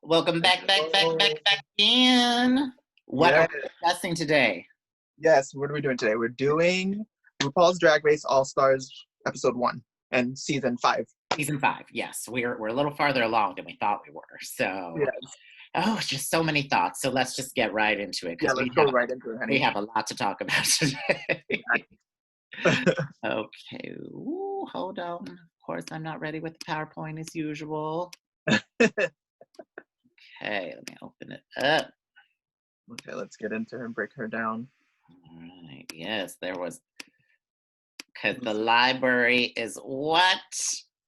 Welcome Oh, back in. What are yeah. we discussing today? Yes. What are we doing today? We're doing RuPaul's Drag Race All Stars episode 1 and season 5. Season 5. Yes, we're a little farther along than we thought we were. So, Yes. it's just so many thoughts. So let's just get right into it Yeah, because let's go right into it, we honey. have a lot to talk about today. Exactly. Okay. Ooh, hold on. Of course, I'm not ready with the PowerPoint as usual. Okay, let me open it up. Okay, let's get into her and break her down. All right. Yes, there was because the library is what?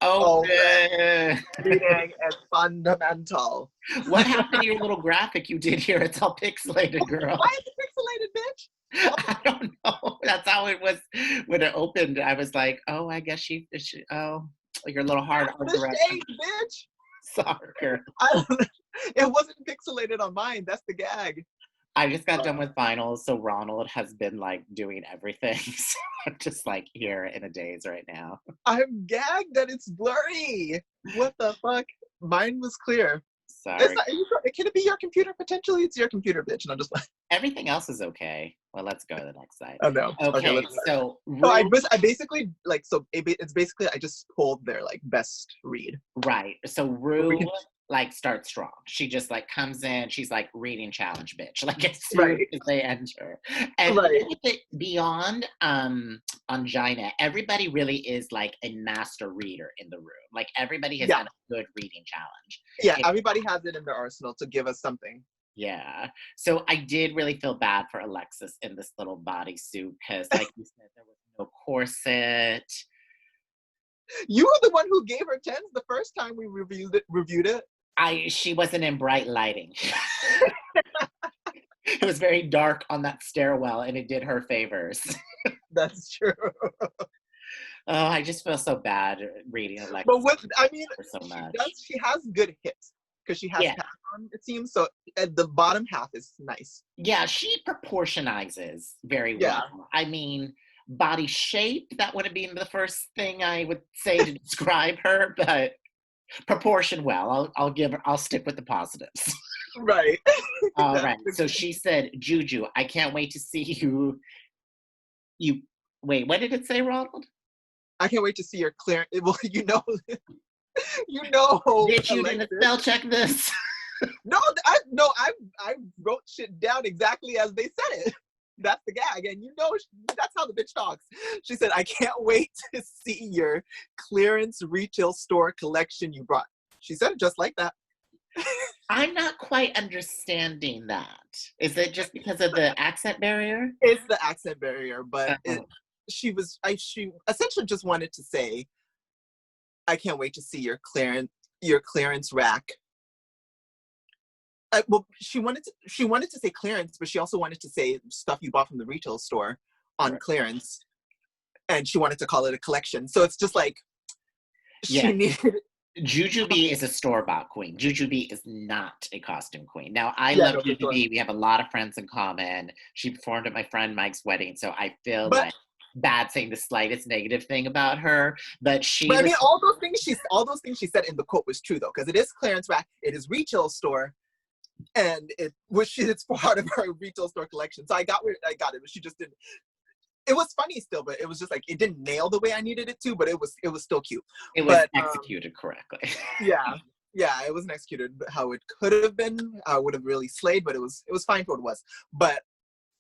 Open. Open. Reading is fundamental. What happened to your little graphic you did here? It's all pixelated, girl. Why is it pixelated, bitch? I don't know. That's how it was when it opened. I was like, oh, I guess oh, your little hard That's art the direction. shade, bitch. Sorry, girl. It wasn't pixelated on mine. That's the gag. I just got done with finals, so Ronald has been like doing everything. So I'm just like here in a daze right now. I'm gagged that it's blurry. What the fuck? Mine was clear. It's Sorry. not, can it be your computer? Potentially, it's your computer, bitch. And I'm just like, Everything else is okay. Well, let's go to the next slide. oh no. Okay, Okay, let's start. so So Rue, I basically like it's basically I just pulled their like best read. right. So But we Rue can like starts strong. She just like comes in, she's like reading challenge bitch. Like as soon right, as they enter. And right, even with it beyond Angina, everybody really is like a master reader in the room. Like everybody has yeah, done a good reading challenge. yeah. Everybody has it in their arsenal to give us something. Yeah. So I did really feel bad for Alexis in this little bodysuit because, like you said, there was no corset. You were the one who gave her tens the first time we reviewed it. She wasn't in bright lighting. It was very dark on that stairwell, and it did her favors. That's true. Oh, I just feel so bad reading Alexis But what I mean, for so much. she has good hits because she has Yeah. pattern on, it seems. So at the bottom half is nice. Yeah, she proportionizes very Yeah. well. I mean, body shape, that wouldn't be the first thing I would say to describe her, but proportion well. I'll stick with the positives. Right. All That's right. So she said, Juju, I can't wait to see you wait, what did it say, Ronald? I can't wait to see your clear. Well, you know, Bitch, you didn't Alexis. spell check this. I wrote shit down exactly as they said it. That's the gag, and that's how the bitch talks. She said, "I can't wait to see your clearance retail store collection you brought." She said it just like that. I'm not quite understanding that. Is it just because of the accent barrier? It's the accent barrier, but Oh. she essentially just wanted to say, "I can't wait to see your clearance rack." Well, she wanted to say clearance, but she also wanted to say stuff you bought from the retail store on Right. clearance, and she wanted to call it a collection. So it's just like she Yeah. needed. Jujubee is a store-bought queen. Jujubee is not a costume queen. Now, I Yeah, love no, for sure. Jujubee. We have a lot of friends in common. She performed at my friend Mike's wedding, so I feel But like bad saying the slightest negative thing about her. But she I was mean, all those things she said in the quote was true though, because it is clearance rack, it is retail store, and it's part of her retail store collection. So I got it, but she just didn't. It was funny still, but it was just like it didn't nail the way I needed it to, but it was still cute. it was But executed correctly. yeah, it wasn't executed how it could have been. I would have really slayed, but it was fine for what it was. But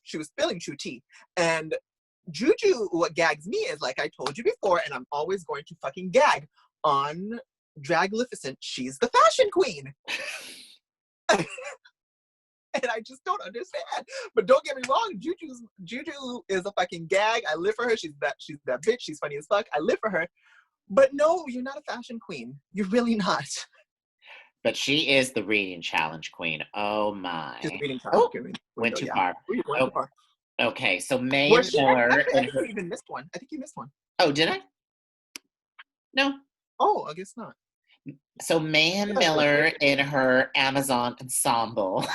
she was spilling true tea, and Juju, what gags me is, like I told you before, and I'm always going to fucking gag on Draglificent. She's the fashion queen. And I just don't understand. But don't get me wrong, Juju is a fucking gag. I live for her. She's that bitch. She's funny as fuck. I live for her. But no, you're not a fashion queen. You're really not. But she is the reading challenge queen. Oh my. She's a reading Oh, queen. went too Yeah. far. Ooh, you're going Oh, too far. okay, so May Well, and Miller. I think you even missed one. I think you missed one. Oh, did I? No. Oh, I guess not. So Mayan Miller in her Amazon ensemble.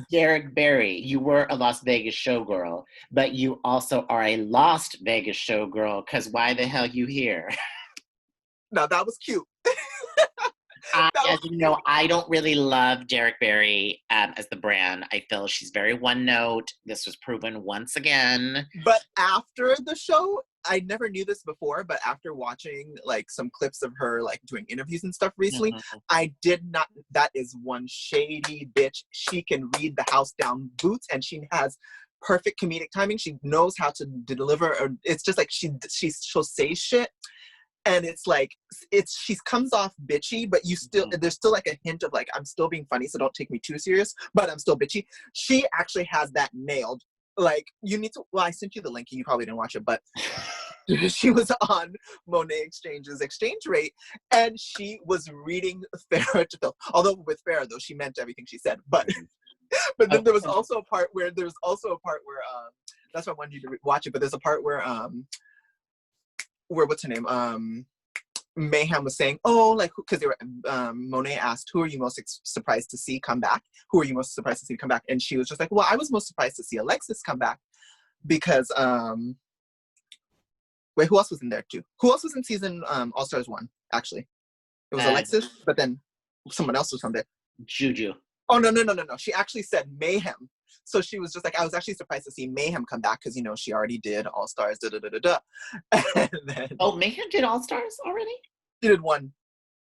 Derek Barry, you were a Las Vegas showgirl, but you also are a Lost Vegas showgirl, because why the hell you here? Now that was cute. That as was you know, I don't really love Derek Barry as the brand. I feel she's very one note. This was proven once again. But after the show, I never knew this before, but after watching like some clips of her like doing interviews and stuff recently, Mhm. I did not. That is one shady bitch. She can read the house down boots, and she has perfect comedic timing. She knows how to deliver. It's just like she'll say shit, and it's like she comes off bitchy, but you still Mhm. there's still like a hint of like I'm still being funny, so don't take me too serious, but I'm still bitchy. She actually has that nailed. Like you need to. Well, I sent you the link, and you probably didn't watch it, but she was on Monet Exchange's exchange rate, and she was reading Farrah to Phil. Although with Farrah though, she meant everything she said. But but then Oh, there was also a part where that's why I wanted you to watch it. But there's a part where what's her name Mayhem was saying, oh, like, because they were, Monet asked, who are you most surprised to see come back? Who are you most surprised to see come back? And she was just like, well, I was most surprised to see Alexis come back because, wait, who else was in there too? Who else was in season All Stars 1, actually? It was uh, Alexis, but then someone else was on there. Juju. Oh, no. She actually said Mayhem. So she was just like, I was actually surprised to see Mayhem come back because, you know, she already did All Stars, da da da da da. And then Oh, Mayhem did All Stars already? she did one,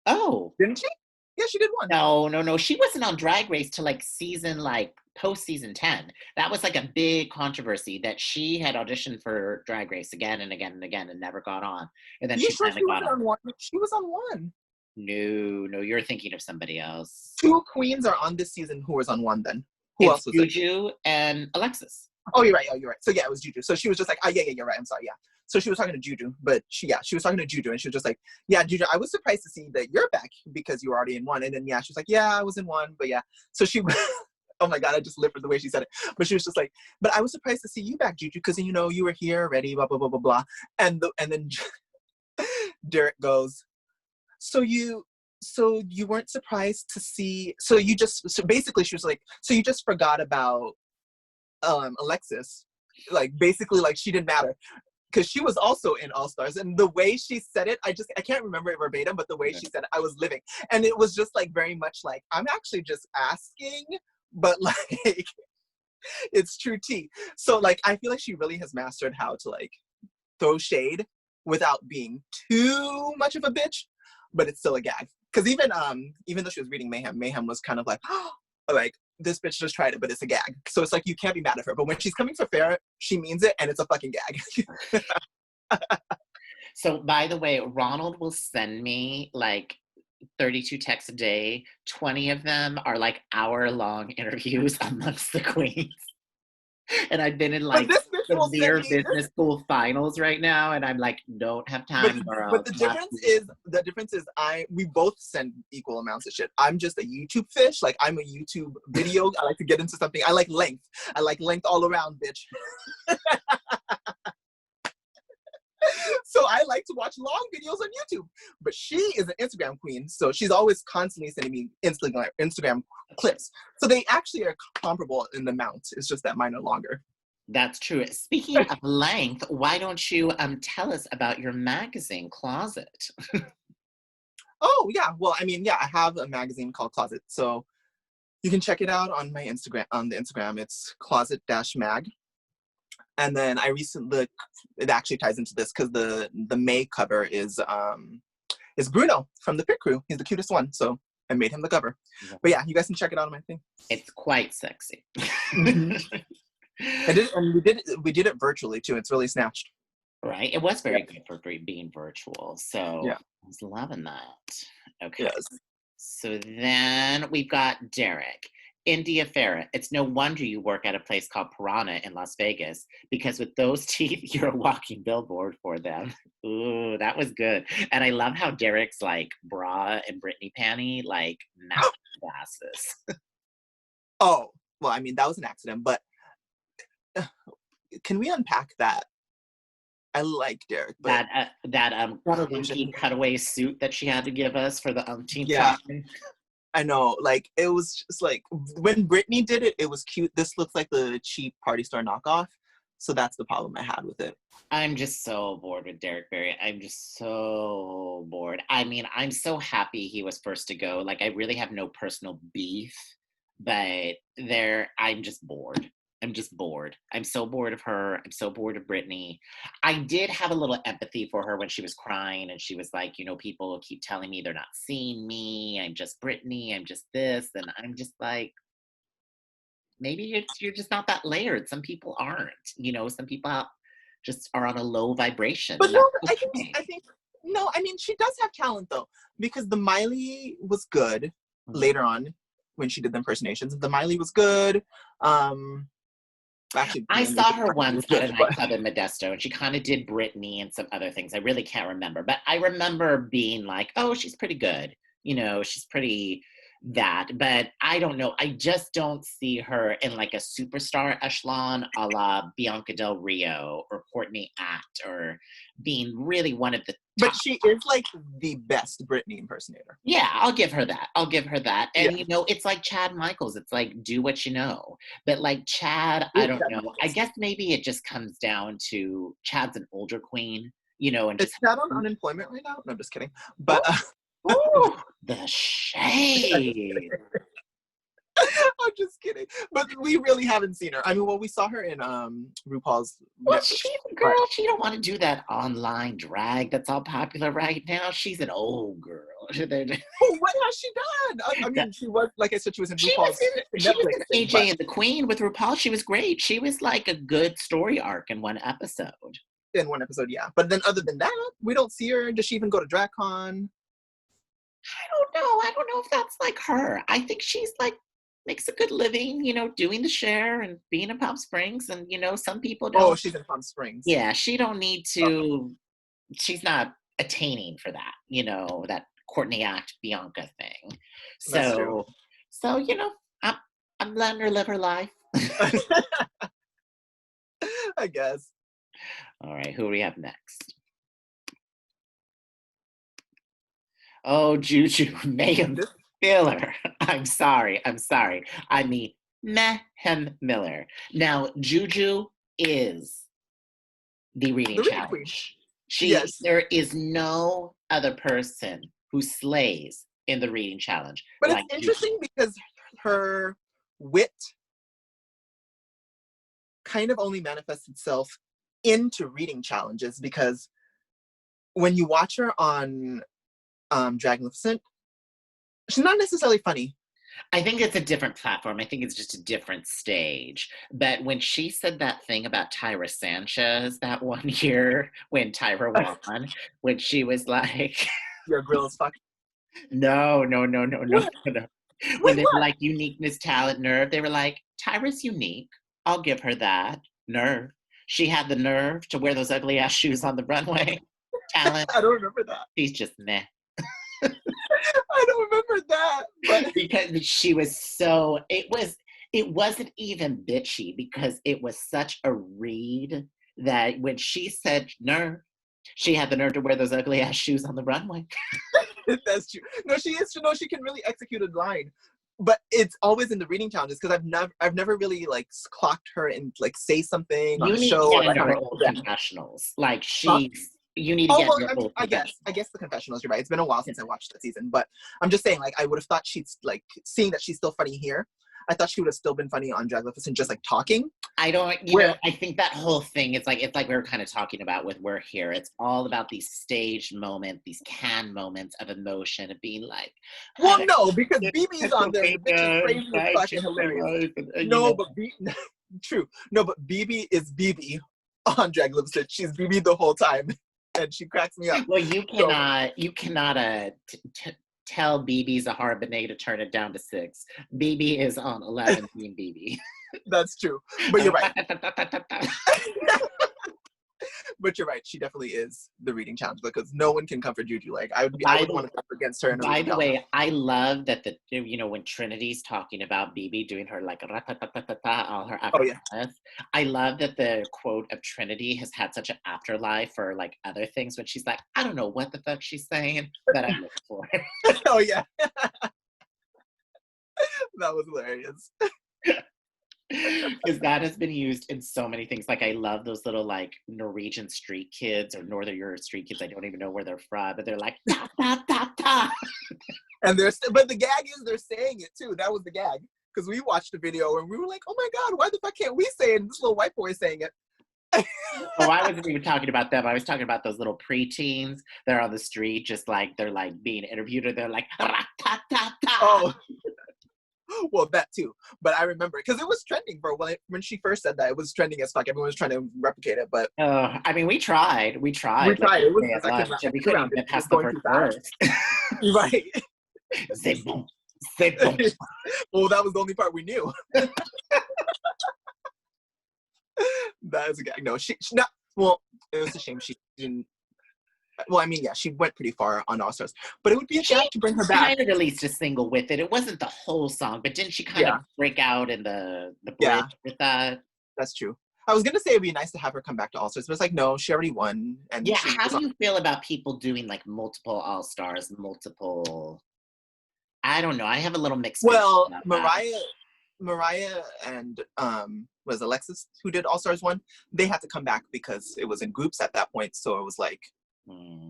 Oh. didn't she? Yeah, she did one. No. She wasn't on Drag Race till like season like post season 10. That was like a big controversy that she had auditioned for Drag Race again and again and again and never got on. And then You she sure finally she got wasn't on. on one? She was on one. No, you're thinking of somebody else. Two queens are on this season who was on one then. Who It's else was there? Juju and Alexis. Oh, you're right. So yeah, it was Juju. So she was just like, oh yeah, you're right. I'm sorry. Yeah. So she was talking to Juju, but she was talking to Juju and she was just like, yeah, Juju, I was surprised to see that you're back because you were already in one. And then yeah, she was like, yeah, I was in one, but yeah. So she oh my God, I just lived for the way she said it. But she was just like, but I was surprised to see you back, Juju, because you know, you were here already, blah, blah, blah, blah, blah. And then Derek goes, so you weren't surprised to see, so basically she was like, so you just forgot about Alexis, like basically like she didn't matter because she was also in All Stars, and the way she said it, I can't remember it verbatim, but the way she said it, I was living, and it was just like very much like I'm actually just asking, but like it's true tea. So like I feel like she really has mastered how to like throw shade without being too much of a bitch, but it's still a gag. Because even though she was reading Mayhem was kind of like, oh, like this bitch just tried it, but it's a gag. So it's like you can't be mad at her. But when she's coming for Farrah, she means it, and it's a fucking gag. So by the way, Ronald will send me like 32 texts a day. 20 of them are like hour-long interviews amongst the queens. And I've been in But like this bitch will send severe me this. business school finals right now, and I'm like, don't have But time, but girl. the difference is we both send equal amounts of shit. I'm just a YouTube fish. Like I'm a YouTube video. I like to get into something. I like length. I like length all around, bitch. So I like to watch long videos on YouTube. But she is an Instagram queen, so she's always constantly sending me Instagram clips. So they actually are comparable in the amount. It's just that mine are longer. That's true. Speaking of length, why don't you tell us about your magazine closet? Oh yeah, well I mean yeah, I have a magazine called Closet, so you can check it out on my Instagram. On the Instagram, it's closet-mag. And then it actually ties into this because the May cover is Bruno from the Pit Crew. He's the cutest one, so I made him the cover. But yeah, you guys can check it out on my thing. It's quite sexy. Mm-hmm. And we did it virtually too. It's really snatched. Right? It was very good for being virtual. So Yeah. I was loving that. Okay. Yes. So then we've got Derek. India Farah. It's no wonder you work at a place called Piranha in Las Vegas because with those teeth, you're a walking billboard for them. Ooh, that was good. And I love how Derek's like bra and Britney panty like match glasses. Oh, well, I mean, that was an accident, but can we unpack that? I like Derek, but that dinky cutaway suit that she had to give us for the umpteenth time. I know, like it was just like when Britney did it, it was cute. This looks like the cheap party store knockoff, So that's the problem I had with it. I'm just so bored with Derek Barry. I'm just so bored. I mean, I'm so happy he was first to go. Like, I really have no personal beef, but I'm just bored. I'm just bored. I'm so bored of her. I'm so bored of Brittany. I did have a little empathy for her when she was crying and she was like, people keep telling me they're not seeing me. I'm just Brittany. I'm just this. And I'm just like, maybe you're just not that layered. Some people aren't. Some people just are on a low vibration, But and no, that's okay. I think no. I mean, she does have talent though, because the Miley was good Mhm. later on when she did the impersonations. The Miley was good. Um, actually, I the saw music her once was at a good, but nightclub in Modesto, and she kind of did Britney and some other things. I really can't remember, but I remember being like, "Oh, she's pretty good." She's pretty that, but I don't know. I just don't see her in like a superstar echelon a la Bianca Del Rio or Courtney Act or being really one of the but top. she is like the best Britney impersonator. Yeah, I'll give her that. I'll give her that. Yeah, And it's like Chad Michaels. It's like do what you know. But like Chad, I ooh, don't Chad know. I Michaels. guess maybe it just comes down to Chad's an older queen, and Is just Chad on unemployment right now? No, I'm just kidding. But ooh, the shade. I'm just kidding. But we really haven't seen her. I mean, well, we saw her in RuPaul's Well, Netflix she's show, a but girl. She don't want to do that online drag that's all popular right now. She's an old girl. oh, what has she done? I mean, she was, like I said, she was in She was RuPaul's she was Netflix in thing, but AJ and the Queen with RuPaul. She was great. She was like a good story arc in one episode. in one episode, yeah. But then other than that, we don't see her. Does she even go to DragCon? I don't know. I don't know if that's like her. I think she's like makes a good living, doing the share and being in Palm Springs. And some people Oh, don't. she's in Palm Springs. Yeah, she don't need Oh, to. She's not attaining for that. That Courtney Act Bianca thing. that's true. So I'm I'm letting her live her life. I guess. All right, who do we have next? Oh, Juju, Mayhem This, Miller. I'm sorry. I'm sorry. I mean, Mayhem Miller. Now, Juju is the reading the reading queen. challenge. Yes. There is no other person who slays in the reading challenge But it's like Juju. interesting because her wit kind of only manifests itself into reading challenges because when you watch her on Dragnificent, she's not necessarily funny. I think it's a different platform. I think it's just a different stage. But when she said that thing about Tyra Sanchez that one year when Tyra won, when she was like, Your grill is fucked. no, no, no, no, no, What? no. When Wait, they were what? like uniqueness, talent, nerve, they were like, Tyra's unique. I'll give her that. Nerve. She had the nerve to wear those ugly ass shoes on the runway. Talent. I don't remember that. She's just meh. I don't remember that. But Because she was it wasn't even bitchy because it was such a read that when she said nerve, she had the nerve to wear those ugly ass shoes on the runway. that's true. No, she is. No, she can really execute a line. But it's always in the reading challenges because I've never really like clocked her and like say something on You a need to show get or like into on her an old event. confessionals. Like Huh? you need to Oh get well, into I her mean, old I confessionals. guess the confessionals. You're right. It's been a while since I watched that season, but I'm just saying, like, I would have thought she's like seeing that she's still funny here. I thought she would have still been funny on Dragnificent, just like talking. I don't, Where I think that whole thing, it's like we were kind of talking about with We're Here. It's all about these staged moments, these canned moments of emotion, of being like, well, I no, because did BB's on there and the bitch is Pennsylvania and crazy as fried fuck and chicken hilarious. life, No, but true. No, but BB is BB on Dragnificent. She's BB the whole time, and she cracks me up. well, So you cannot tell BB's a Harbonnet to turn it down to 6. BB is on 11 being BB. that's true. But you're right. But you're right. She definitely is the reading challenge because no one can comfort Juju. Like I By wouldn't the want to come against her in a By reading the challenge. way, I love that when Trinity's talking about BB doing her like ratatatata, all her Oh yeah. acronyms, I love that the quote of Trinity has had such an afterlife for like other things when she's like, I don't know what the fuck she's saying, but I look for it. Oh yeah. That was hilarious. Because that has been used in so many things. Like I love those little like Norwegian street kids or Northern Europe street kids. I don't even know where they're from, but they're like ta ta ta ta. And but the gag is they're saying it too. That was the gag. Because we watched the video and we were like, oh my God, why the fuck can't we say it? And this little white boy is saying it. Oh, I wasn't even talking about them. I was talking about those little preteens. They're on the street, just like they're like being interviewed, and they're like ta ta ta. Oh, well, that too. But I remember because it was trending for when she first said that. It was trending as fuck. Everyone was trying to replicate it, but I mean, we tried. We we tried. Like, tried. It was at I couldn't lunch, wrap and we my head couldn't around even it. get It was past the going first too fast. verse. Right. C'est bon. C'est bon. Well, that was the only part we knew. That is a gag. No, she not. Well, it was a shame she didn't. Well, I mean, yeah, she went pretty far on All Stars, but it would be a gag to bring her back. She kind of released a single with it. It wasn't the whole song, but didn't she kind of break out in the bridge with that? That's true. I was gonna say it'd be nice to have her come back to All Stars, but it's like no, she already won. And yeah, how do you feel about people doing like multiple All Stars, multiple? I don't know. I have a little mixed. Well, Mariah and was Alexis who did All Stars 1. They had to come back because it was in groups at that point, so it was like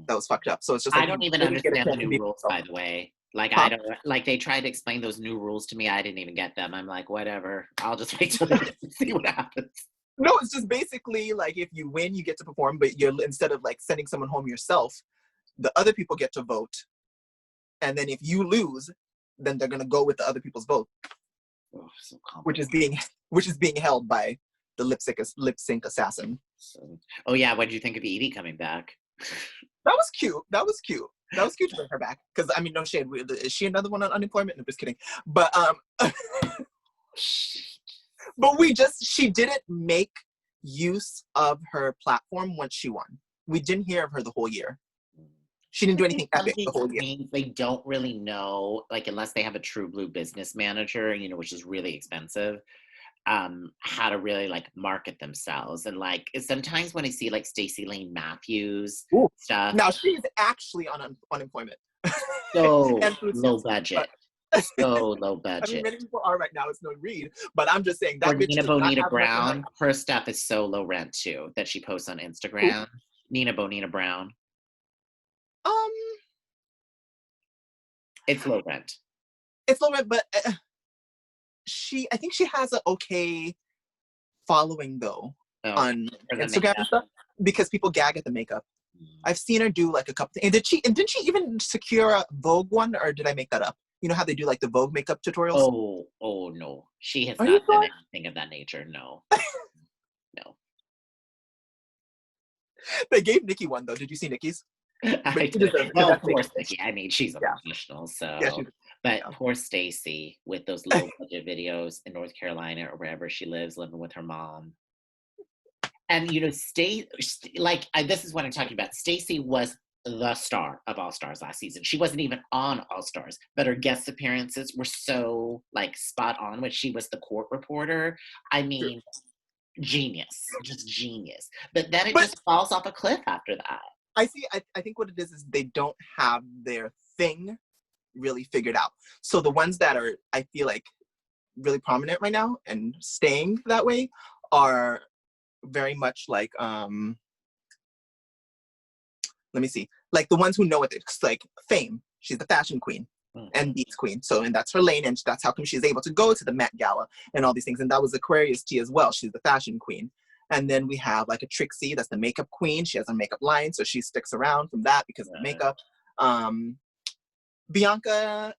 that was fucked up. So it's just like I don't even understand the new rules, by the way. Like I don't like they tried to explain those new rules to me. I didn't even get them. I'm like, whatever. I'll just wait till the see what happens. No, it's just basically like if you win, you get to perform, but you're instead of like sending someone home yourself, the other people get to vote, and then if you lose, then they're gonna go with the other people's vote, so which is being held by the lip sync assassin. So, oh yeah, what did you think of Edie coming back? That was cute. That was cute to bring her back. Because I mean, no shade. Is she another one on unemployment? No, just kidding. But but she didn't make use of her platform once she won. We didn't hear of her the whole year. She didn't do anything epic the whole year. They don't really know, like, unless they have a true blue business manager, which is really expensive, how to really like market themselves. And like sometimes when I see like Stacey Lane Matthews stuff. Now she's actually on unemployment. So low budget. So low budget. I mean, many people are right now. It's no Reed, but I'm just saying that. Or Nina Bonita Brown, her stuff is so low rent too that she posts on Instagram. Nina Bonita Brown. It's low rent. It's low rent, but I think she has an okay following though on Instagram and stuff because people gag at the makeup. I've seen her do like a couple things. And didn't she even secure a Vogue one, or did I make that up? You know how they do like the Vogue makeup tutorials? Oh no. She has not done anything of that nature. No. No. They gave Nikki one though. Did you see Nikki's? Well, of course, Nikki. I mean, she's a professional, so. Yeah, but poor Stacey with those low budget videos in North Carolina or wherever she lives, living with her mom. And this is what I'm talking about. Stacey was the star of All Stars last season. She wasn't even on All Stars, but her guest appearances were so like spot on when she was the court reporter. I mean, genius, just genius. But then it just falls off a cliff after that. I think what it is they don't have their thing really figured out. So the ones that are, I feel like, really prominent right now and staying that way are very much like, let me see, like the ones who know it, it's like Fame. She's the fashion queen and Beats queen. So, and that's her lane, and that's how come she's able to go to the Met Gala and all these things. And that was Aquarius T as well. She's the fashion queen. And then we have like a Trixie, that's the makeup queen. She has a makeup line, so she sticks around from that because of the makeup. Bianca,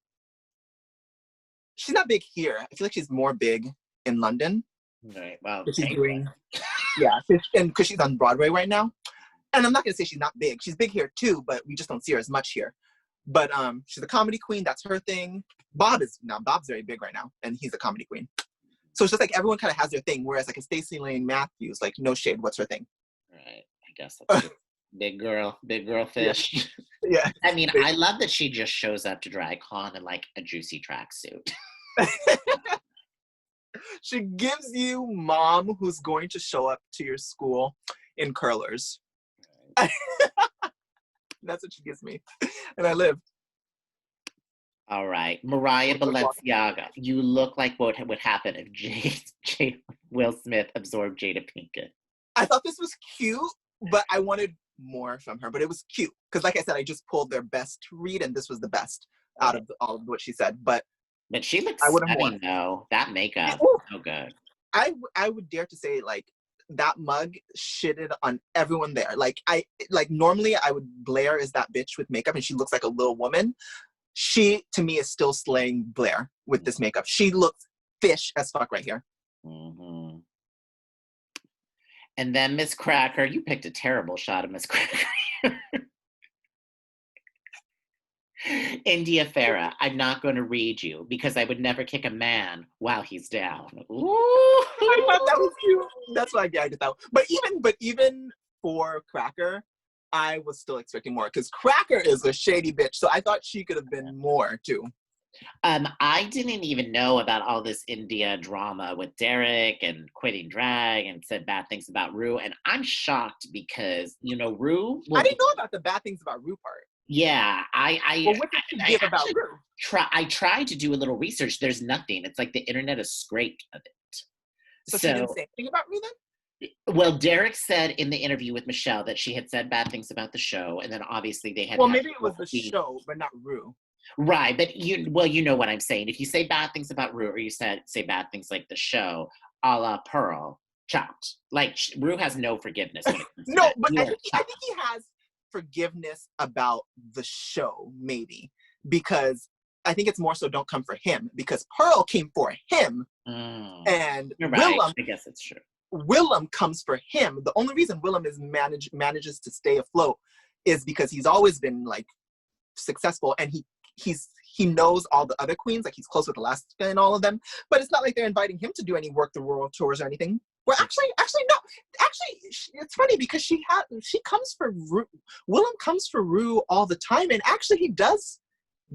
she's not big here. I feel like she's more big in London. Right. Wow. She's doing, and because she's on Broadway right now. And I'm not gonna say she's not big. She's big here too, but we just don't see her as much here. But she's a comedy queen. That's her thing. Bob's very big right now, and he's a comedy queen. So it's just like everyone kind of has their thing. Whereas like a Stacey Lane Matthews, like no shade, what's her thing? Right. I guess that's it. Big girl fish. Yeah. I mean, I love that she just shows up to DragCon in like a juicy tracksuit. She gives you mom who's going to show up to your school in curlers. Right. That's what she gives me. And I live. All right. Mariah We're talking. Balenciaga. You look like what would happen if Will Smith absorbed Jada Pinkett. I thought this was cute, but I wanted more from her. But it was cute because, like I said, I just pulled their best read, and this was the best out Right. of all of what she said. But But she looks I wanted more. stunning though. That makeup, Ooh, so good. I would dare to say like that mug shitted on everyone there. Like normally I would Blair is that bitch with makeup and she looks like a little woman. She to me is still slaying Blair with this makeup. She looks fish as fuck right here. Mm-hmm. And then Miss Cracker, you picked a terrible shot of Miss Cracker. India Farah, I'm not going to read you because I would never kick a man while he's down. Ooh. I thought that was cute. That's why I gagged that. But even for Cracker, I was still expecting more because Cracker is a shady bitch. So I thought she could have been more too. I didn't even know about all this India drama with Derek and quitting drag and said bad things about Rue. And I'm shocked because, Rue I will didn't know about the bad things about Rue part. yeah, Well, what did she give about actually Rue? I tried to do a little research. There's nothing. It's like the internet is scraped of it. So she didn't So, say anything about Rue then? well, Derek said in the interview with Michelle that she had said bad things about the show, and then obviously they had Well, had maybe it was the the show, but not Rue. right. But you know what I'm saying. If you say bad things about Rue, or you say bad things like the show, a la Pearl, chopped. Like Rue has no forgiveness when it comes to No, that. but You I are think I think he has forgiveness about the show, maybe because I think it's more so don't come for him because Pearl came for him Mm, and you're right. I guess it's true. Willem comes for him. The only reason Willem is manages to stay afloat is because he's always been like successful and he knows all the other queens, like he's close with Alaska and all of them. But it's not like they're inviting him to do any work the world tours or anything. Well, actually no. Actually, it's funny because she comes for Rue. Willem comes for Rue all the time, and actually he does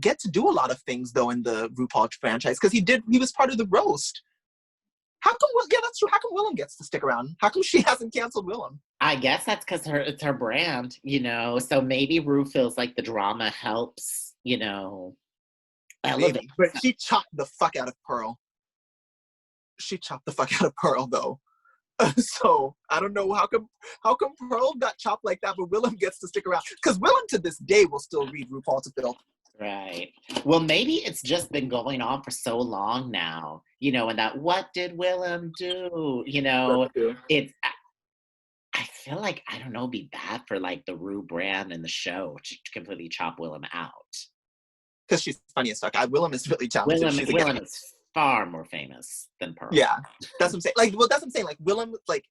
get to do a lot of things though in the RuPaul franchise because he was part of the roast. How come? Yeah, that's true. How come Willem gets to stick around? How come she hasn't canceled Willem? I guess that's because it's her brand, So maybe Rue feels like the drama helps, elevate. Maybe, but she chopped the fuck out of Pearl. She chopped the fuck out of Pearl though. So I don't know how come Pearl got chopped like that, but Willem gets to stick around because Willem to this day will still read RuPaul to filth. Right. Well, maybe it's just been going on for so long now, and that what did Willem do? It's I feel like I don't know, it'd be bad for like the Rue brand and the show to completely chop Willem out. Because she's funny as fuck. Willem is really talented. Willem She's a Willem gag. is far more famous than Pearl. Yeah, that's what I'm saying. That's what I'm saying. Like Willem, like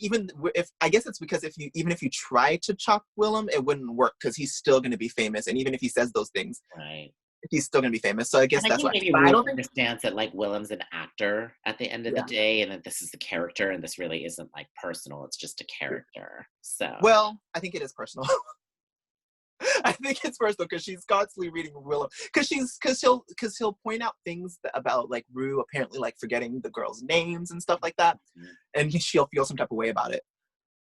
even if I guess it's because if you try to chop Willem, it wouldn't work because he's still going to be famous, and even if he says those things, Right. he's still going to be famous. So I guess And I that's think why. maybe But I Rue don't think. understands that like Willem's an actor at the end of the Yeah. day, and that this is the character, and this really isn't like personal. It's just a character. So Well, I think it is personal. I think it's personal because she's constantly reading Willem because he'll point out things about like Rue apparently like forgetting the girls' names and stuff like that, and she'll feel some type of way about it.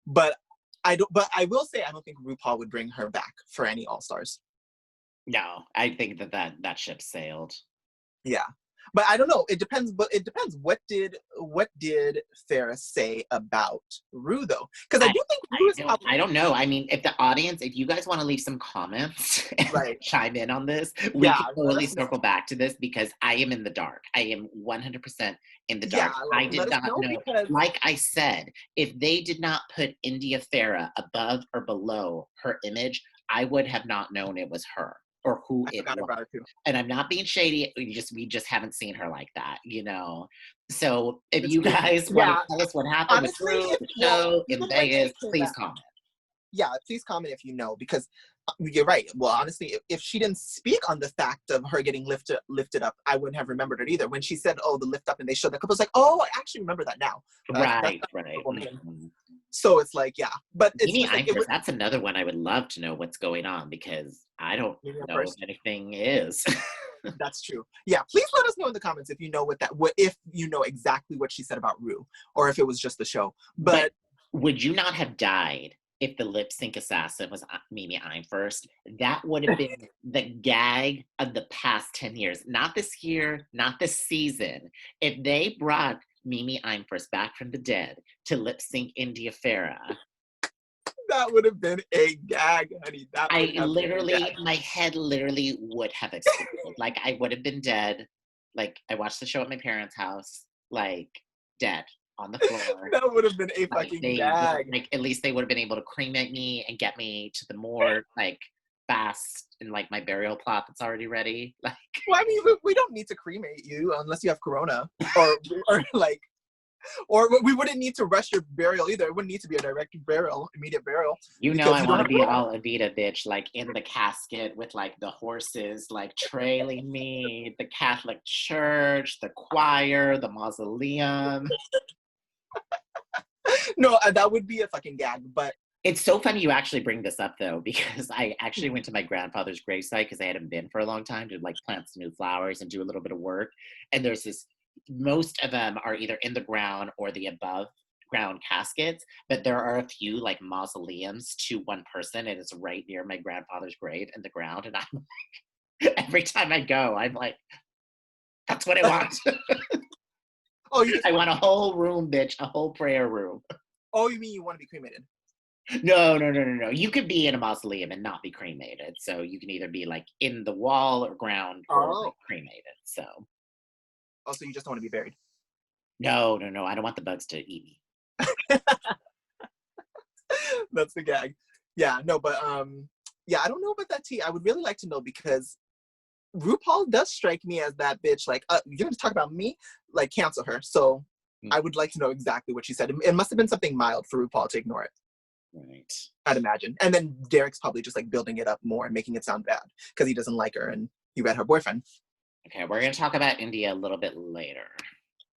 But I don't. But I will say I don't think RuPaul would bring her back for any All Stars. no, I think that ship sailed. Yeah, but I don't know. It depends. But it depends. What did Farrah say about Rue though? Because I do think Rue is probably I don't know. I mean, if you guys want to leave some comments and right. chime in on this, we Yeah, can totally circle back to this because I am in the dark. I am 100% in the dark. Yeah, I let did us not know know. because Like I said, if they did not put India Farah above or below her image, I would have not known it was her or who I it forgot was. about her too. And I'm not being shady. We just haven't seen her like that. So if It's you true. guys want Yeah, to tell us what happened with honestly, Rue, the show in even when Vegas, she came please back, comment. yeah, please comment if you know because you're right. Well, honestly, if she didn't speak on the fact of her getting lifted up, I wouldn't have remembered it either. When she said, "Oh, the lift up," and they showed the couple, I was like, "Oh, I actually remember that now." Right, That's right. the name. So it's like, yeah, but it's Mimi just like it Eimers, was. that's another one I would love to know what's going on because I don't Maybe at know if first. anything is. That's true. Yeah, please let us know in the comments if you know if you know exactly what she said about Rue, or if it was just the show. But But would you not have died if the lip sync assassin was Mimi First. That would have been the gag of the past 10 years. Not this year, not this season. If they brought Mimi First back from the dead to lip sync India Farah, that would have been a gag, honey. That would I have been a literally, gag. my head literally would have exploded. Like, I would have been dead. Like, I watched the show at my parents' house, like, dead on the floor. That would have been a Like, fucking they would have, gag. like, at least they would have been able to cremate me and get me to the morgue, like, fast in, like, my burial plot that's already ready. Like, Well, I mean, we don't need to cremate you unless you have corona, or like, or we wouldn't need to rush your burial either. It wouldn't need to be a direct burial, immediate burial, you know, because I you don't want to have be corona. all Evita, bitch, like, in the casket with, like, the horses, like, trailing me, the Catholic Church, the choir, the mausoleum. No, that would be a fucking gag. But It's so funny you actually bring this up though, because I actually went to my grandfather's gravesite because I hadn't been for a long time to like plant some new flowers and do a little bit of work. And there's this, most of them are either in the ground or the above ground caskets, but there are a few like mausoleums to one person and it's right near my grandfather's grave in the ground. And I'm every time I go, I'm like, that's what I want. oh, you just I want want a whole room, bitch, a whole prayer room. oh, you mean you want to be cremated? No, no, no, no, no. You could be in a mausoleum and not be cremated. So you can either be like in the wall or ground or like Oh, cremated. So so you just don't want to be buried. no, no, no. I don't want the bugs to eat me. That's the gag. Yeah, no, but yeah, I don't know about that tea. I would really like to know because RuPaul does strike me as that bitch. Like, you're gonna talk about me? Like, cancel her. So I would like to know exactly what she said. It must have been something mild for RuPaul to ignore it. Right. I'd imagine. And then Derek's probably just like building it up more and making it sound bad because he doesn't like her and he read her boyfriend. Okay, we're gonna talk about India a little bit later.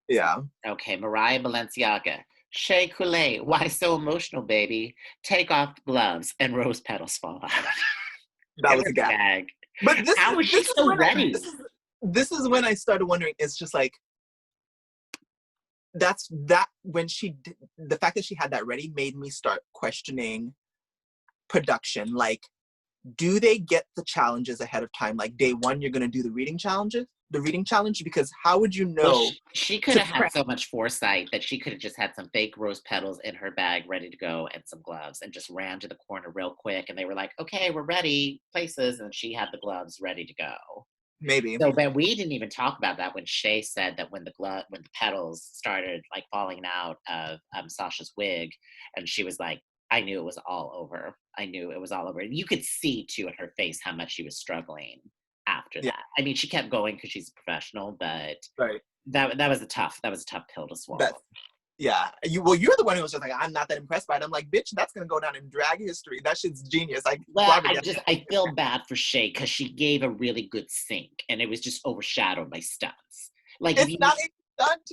Yeah. Okay, Mariah Balenciaga. Shea Coulee, why so emotional, baby? Take off the gloves and rose petals fall out. That It was a was a gag. gag. But How was she so ready? This is when I started wondering. It's just like that when the fact that she had that ready made me start questioning production. Like, do they get the challenges ahead of time? Like day one, you're gonna do the reading challenge, because how would you Well, know she could to have had prep? so much foresight that she could have just had some fake rose petals in her bag ready to go and some gloves and just ran to the corner real quick. And they were like, okay, we're ready, places. And she had the gloves ready to go. Maybe. So, but we didn't even talk about that when Shay said that when the petals started like falling out of Sasha's wig, and she was like, "I knew it was all over. I knew it was all over." You could see too in her face how much she was struggling after Yeah. that. I mean, she kept going because she's a professional, but Right. that was a tough pill to swallow. That's yeah. You're the one who was just like, I'm not that impressed by it. I'm like, bitch, that's gonna go down in drag history. That shit's genius. Like, Well, flabbergasted. I feel bad for Shay because she gave a really good sync, and it was just overshadowed by stunts. Like if It's you not a stunt.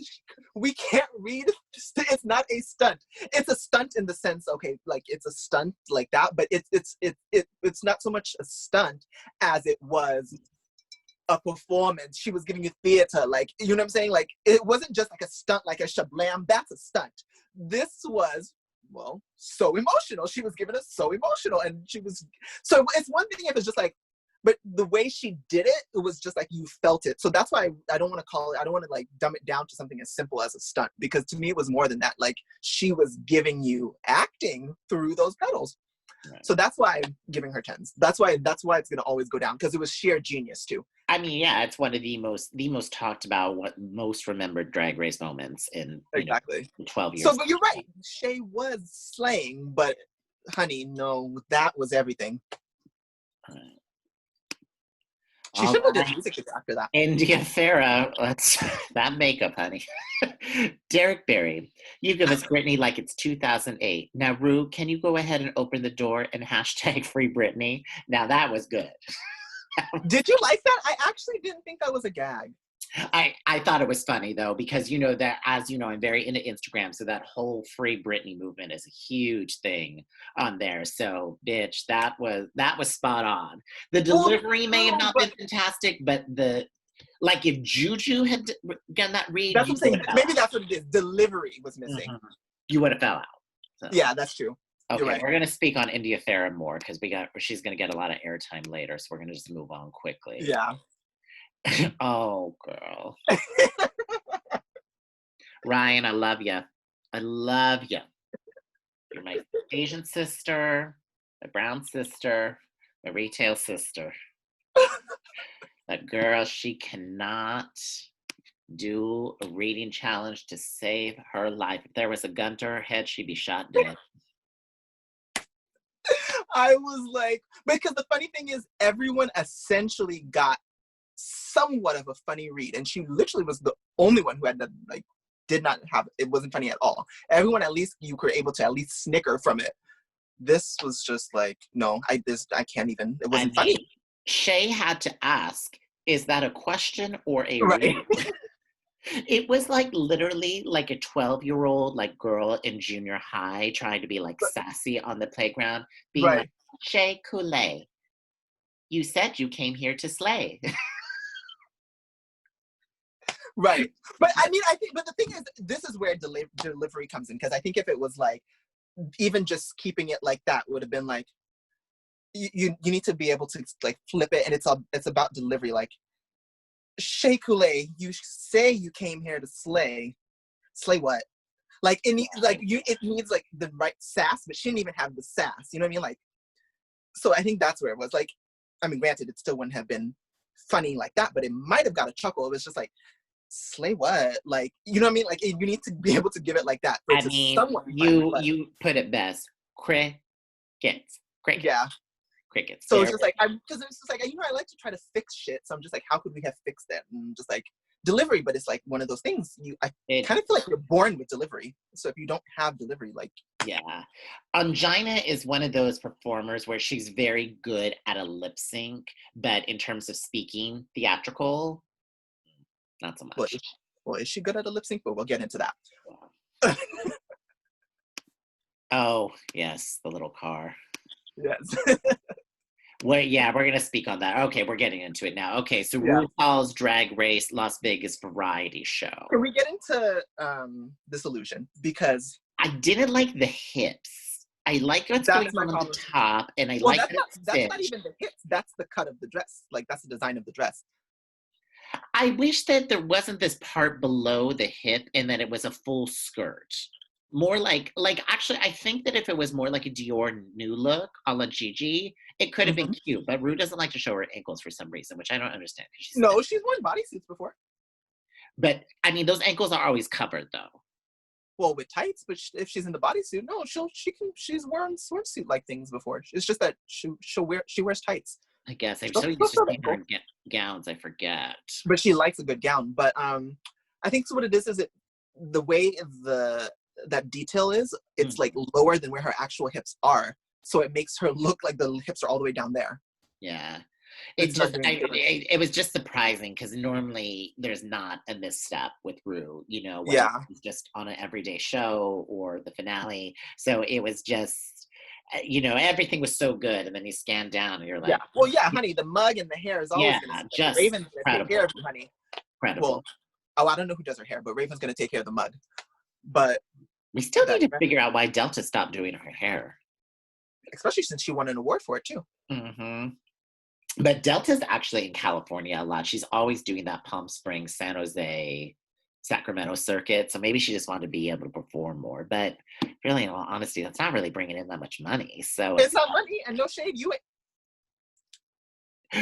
We can't read. It's not a stunt. It's a stunt in the sense, okay, like it's a stunt like that, but it's not so much a stunt as it was a performance. She was giving you theater, like, you know what I'm saying? Like, it wasn't just like a stunt, like a shablam. That's a stunt. This was, well, so emotional. She was giving us so emotional, and she was. So it's one thing if it's just like, but the way she did it, it was just like you felt it. So that's why I don't want to call it. I don't want to like dumb it down to something as simple as a stunt, because to me it was more than that. Like, she was giving you acting through those pedals. right. So that's why I'm giving her tens. That's why it's gonna always go down, because it was sheer genius too. I mean, yeah, it's one of the most talked about, what most remembered Drag Race moments in Exactly. 12 years. So, but you're right. Shay was slaying, but honey, no, that was everything. Right. She should have did music after that. India Farah, let's that makeup, honey. Derek Barry, you give us Britney like it's 2008. Now, Rue, can you go ahead and open the door and hashtag free Britney? Now that was good. Did you like that? I actually didn't think that was a gag. I thought it was funny though, because you know that, as you know, I'm very into Instagram, so that whole free Britney movement is a huge thing on there. So bitch, that was spot on. The delivery may have not been fantastic, but like if Juju had done that read, that's what I'm saying. Maybe that's what it is. Delivery was missing. Mm-hmm. You would have fell out. So. Yeah, that's true. You're Okay, right. we're gonna speak on India Farah more because she's gonna get a lot of airtime later, so we're gonna just move on quickly. Yeah. Oh, girl, Ryan, I love you. I love you. You're my Asian sister, my brown sister, my retail sister. That girl, she cannot do a reading challenge to save her life. If there was a gun to her head, she'd be shot dead. I was like, because the funny thing is, everyone essentially got somewhat of a funny read, and she literally was the only one who had that, like, did not have it. Wasn't funny at all. Everyone, at least you were able to at least snicker from it. This was just like, no, I can't even. It I wasn't funny. mean, Shay had to ask, is that a question or a Right. read? It was like literally like a 12-year-old like girl in junior high trying to be like sassy on the playground, being like, Right. Shay Coulee, you said you came here to slay. Right. But I mean, I think, but the thing is, this is where delivery comes in, because I think if it was like, even just keeping it like that would have been like, you need to be able to like flip it, and it's about delivery. Like, Shea Coulee, you say you came here to slay. Slay what? Like, like Right. it needs like the right sass, but she didn't even have the sass. You know what I mean? Like, so I think that's where it was. Like, I mean, granted, it still wouldn't have been funny like that, but it might have got a chuckle. It was just like, slay what? Like, you know what I mean? Like, you need to be able to give it like that for it I to mean, somewhat be funny. you But you put it best. Crickets. Crickets. yeah, Crickets. so it's just like, because it's just like, I like to try to fix shit. So I'm just like, how could we have fixed it? And just like delivery, but it's like one of those things. I It kind of feel like you're born with delivery. So if you don't have delivery, like, yeah. Angina is one of those performers where she's very good at a lip sync, but in terms of speaking theatrical, not so well, much. is she good at a lip sync? But we'll get into that. Oh, yes, the little car. Yes. Well, yeah, we're gonna speak on that. Okay, we're getting into it now. Okay, so Yeah. RuPaul's Drag Race Las Vegas variety Can show. we get into Disillusion? Because I didn't like the hips. I like what's going that's my on the problem. top, and I Well, like that it's that's not stitched. even the hips. That's the cut of the dress. Like, that's the design of the dress. I wish that there wasn't this part below the hip and that it was a full skirt. More like actually, I think that if it was more like a Dior new look a la Gigi, it could have been Hmm. cute. But Rue doesn't like to show her ankles for some reason, which I don't understand because she's No, thin. she's worn bodysuits before. But I mean, those ankles are always covered though. Well, with tights, but if she's in the bodysuit, no, she's worn swimsuit like things before. It's just that she wears tights. I guess I'm so She'll used to show the seeing her ankle, in gowns, I forget. but she likes a good gown. But I think so. What it is it the way that detail is, it's like Mhm. lower than where her actual hips are, so it makes her look like the hips are all the way down there. Yeah. It It's not just doing the difference. it was just surprising because normally there's not a misstep with Rue, whether Yeah, it's just on an everyday show or the finale. So it was just, everything was so good, and then you scan down and you're yeah. like, Well, yeah, honey, the mug and the hair is always yeah, gonna stay. just Raven's gonna take care incredible, of you, honey. Well, incredible. oh, I don't know who does her hair, but Raven's gonna take care of the mug. But We still need that to figure out why Delta stopped doing her hair. especially since she won an award for it too. Hmm. But Delta's actually in California a lot. She's always doing that Palm Springs, San Jose, Sacramento circuit. So maybe she just wanted to be able to perform more. But really, in all honesty, that's not really bringing in that much money. So It's it's not money, and no shade. You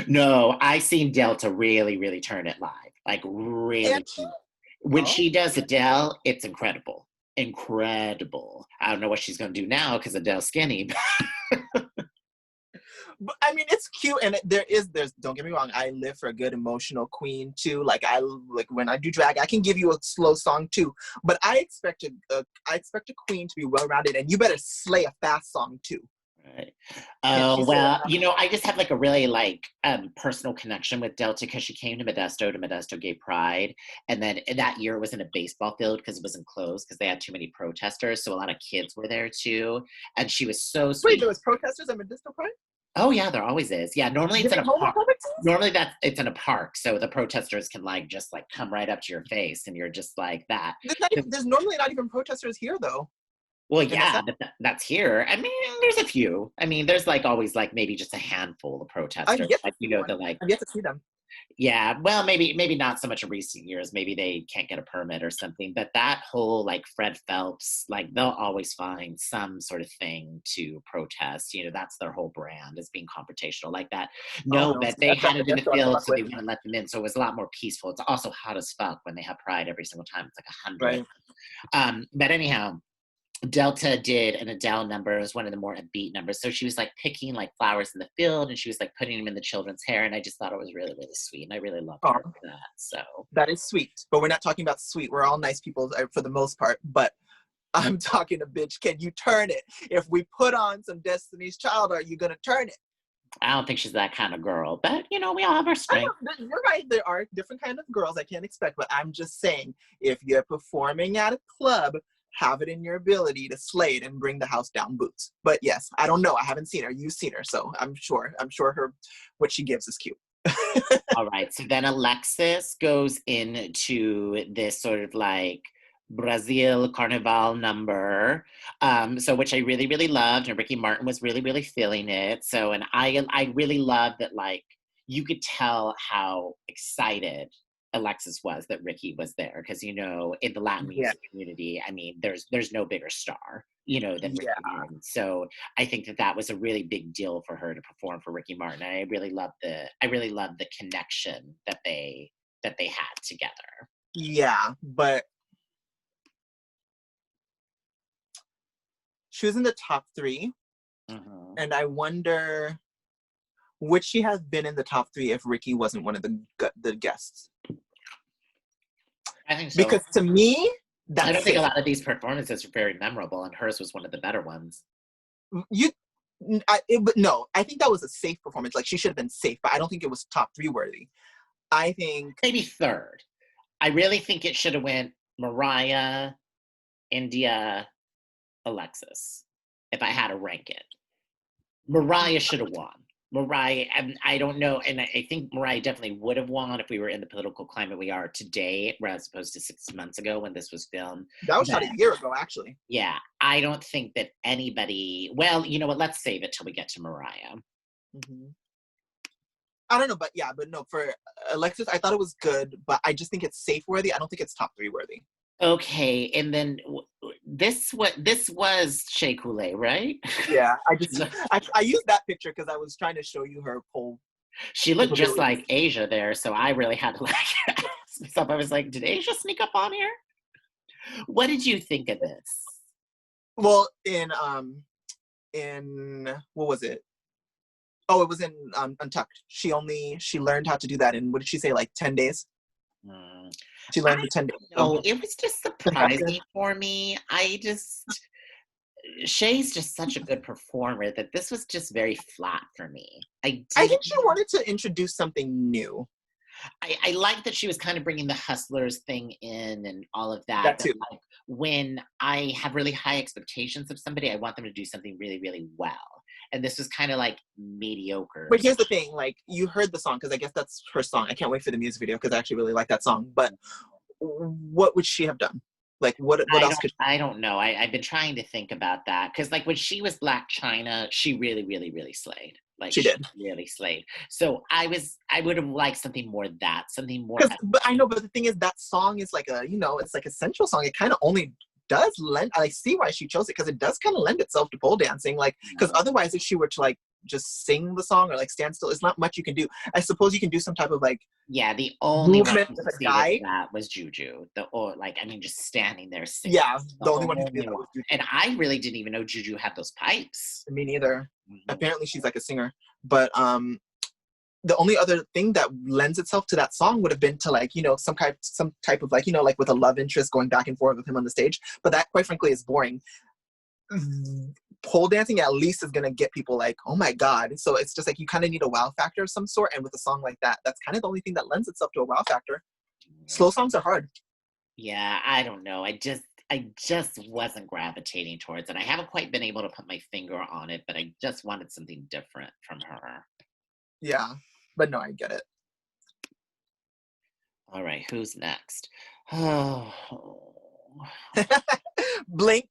no, I seen Delta really, really turn it live. Like and really. When oh, she does Adele, it's incredible. Incredible. I don't know what she's gonna do now because Adele's skinny. but I mean, it's cute, and there's. Don't get me wrong. I live for a good emotional queen too. Like, like when I do drag, I can give you a slow song too. But I expect a queen to be well rounded, and you better slay a fast song too. Right. Can't she Oh, slay a well, fast song? I just have like a really like personal connection with Delta because she came to Modesto Gay Pride. And then that year it was in a baseball field because it wasn't closed because they had too many protesters. So a lot of kids were there too. And she was so Wait, there sweet. was protesters at Medicinal Pride Oh yeah, there always is. Yeah, normally it's in giving a park. homophobic things. Normally that it's in a park, so the protesters can like just like come right up to your face and you're just like that. There's normally not even protesters here though. Well, in a yeah, sense. but that's here. I mean, there's a few. I mean, there's like always like maybe just a handful of I've protesters. yet to Like, see the one. like, I've yet to see them. yeah, well, maybe not so much in recent years. Maybe they can't get a permit or something. But that whole like Fred Phelps, like they'll always find some sort of thing to protest. That's their whole brand is being confrontational like that. Oh No, no, but see, they had it in that's the what I field, stuck so with. they wouldn't let them in. So it was a lot more peaceful. It's also hot as fuck when they have pride every single time. It's like 100. Right. But anyhow, Delta did an Adele number. It was one of the more upbeat numbers. So she was like picking like flowers in the field and she was like putting them in the children's hair. And I just thought it was really, really sweet. And I really loved her Oh, for that. So, that is sweet. But we're not talking about sweet. We're all nice people for the most part. But I'm talking to bitch. Can you turn it? If we put on some Destiny's Child, are you gonna turn it? I don't think she's that kind of girl, but we all have our I strengths. know you're right. There are different kind of girls I can't expect, but I'm just saying, if you're performing at a club, have it in your ability to slay it and bring the house down boots. But yes, I don't know. I haven't seen her. You've seen her, so I'm sure. I'm sure her what she gives is cute. All right. So then Alexis goes into this sort of like Brazil Carnival number, so which I really, really loved, and Ricky Martin was really, really feeling it. So, and I really loved that, like, you could tell how excited Alexis was that Ricky was there, because in the Latin Yeah, music community, I mean, there's no bigger star, than Ricky yeah, Martin. So I think that was a really big deal for her to perform for Ricky Martin. And I really loved the connection that they had together. yeah. But she was in the top three, Mhm. and I wonder would she have been in the top three if Ricky wasn't one of the guests? I think so. Because to me, I that's don't think a safe. lot of these performances are very memorable, and hers was one of the better ones. You but no, I think that was a safe performance. Like she should have been safe, but I don't think it was top three worthy. I think Maybe third. I really think it should have went Mariah, India, Alexis. If I had to rank it, Mariah should have won. Mariah, and I don't know, and I think Mariah definitely would have won if we were in the political climate we are today, as opposed to 6 months ago when this was filmed. that was shot But a year ago, actually. yeah, I don't think that anybody. Well, you know what? Let's save it till we get to Mariah. Mm-hmm. I don't know, but yeah, but no, for Alexis, I thought it was good, but I just think it's safe worthy. I don't think it's top three worthy. Okay, and then this was Shea Coulee, right? Yeah, she, looked, I used that picture because I was trying to show you her pole she looked just capabilities. like Asia there, so I really had to like ask myself. I was like, did Asia sneak up on here? What did you think of this? Well, in what was it? Oh, it was in Untucked. She learned how to do that in what did she say, like 10 days? Hmm. She I learned the 10 days of don't know. It was just perfection. surprising for me. Shay's just such a good performer that this was just very flat for me. I I didn't. think she wanted to introduce something new. I like that she was kind of bringing the hustlers thing in and all of that. That But too. like when I have really high expectations of somebody, I want them to do something really, really well. And this was kind of like mediocre. But here's the thing, like you heard the song because I guess that's her song. I can't wait for the music video because I actually really like that song. But what would she have done? Like what else could I don't know. I've been trying to think about that because like when she was Black China, she really, really, really slayed. Like she she did? really slayed. So I would have liked something more that, something more. Because but I know, but the thing is that song is like it's like a sensual song. It kind of only does lend I see why she chose it because it does kind of lend itself to pole dancing. Like because otherwise if she were to like just sing the song or like stand still, it's not much you can do. I suppose you can do some type of like Yeah, the only one movement who with a succeeded guide. in that was Juju. Or like, I mean, just standing there singing. Yeah, The the only one who could do only that one. was Juju. And I really didn't even know Juju had those pipes. Me neither. Mhm. Apparently she's like a singer. But the only other thing that lends itself to that song would have been to like some type of like like with a love interest going back and forth with him on the stage, but that quite frankly is boring. Pole dancing at least is going to get people like, oh my god. So it's just like you kind of need a wow factor of some sort, and with a song like that, that's kind of the only thing that lends itself to a wow factor. Slow songs are hard. Yeah, I don't know. I just wasn't gravitating towards it. I haven't quite been able to put my finger on it, but I just wanted something different from her. Yeah, but no, I get it. All right, who's next? Oh, Blink.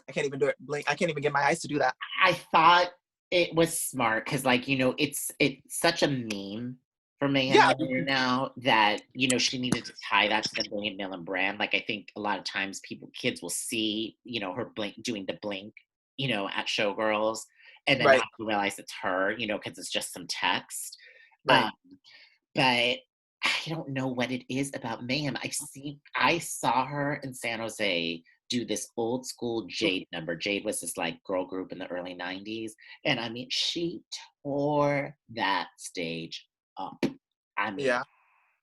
I can't even do it. Blink. I can't even get my eyes to do that. I thought it was smart because, like, it's such a meme for Mayhem Yeah, Miller now that she needed to tie that to the Million Million brand. Like, I think a lot of times kids will see her blink doing the blink, at Showgirls, and then right, not realize it's her, because it's just some text. right. Um, but I don't know what it is about Mayhem. I saw her in San Jose do this old school Jade number. Jade was this like girl group in the early 90s. And I mean, she tore that stage up. I mean, Yeah.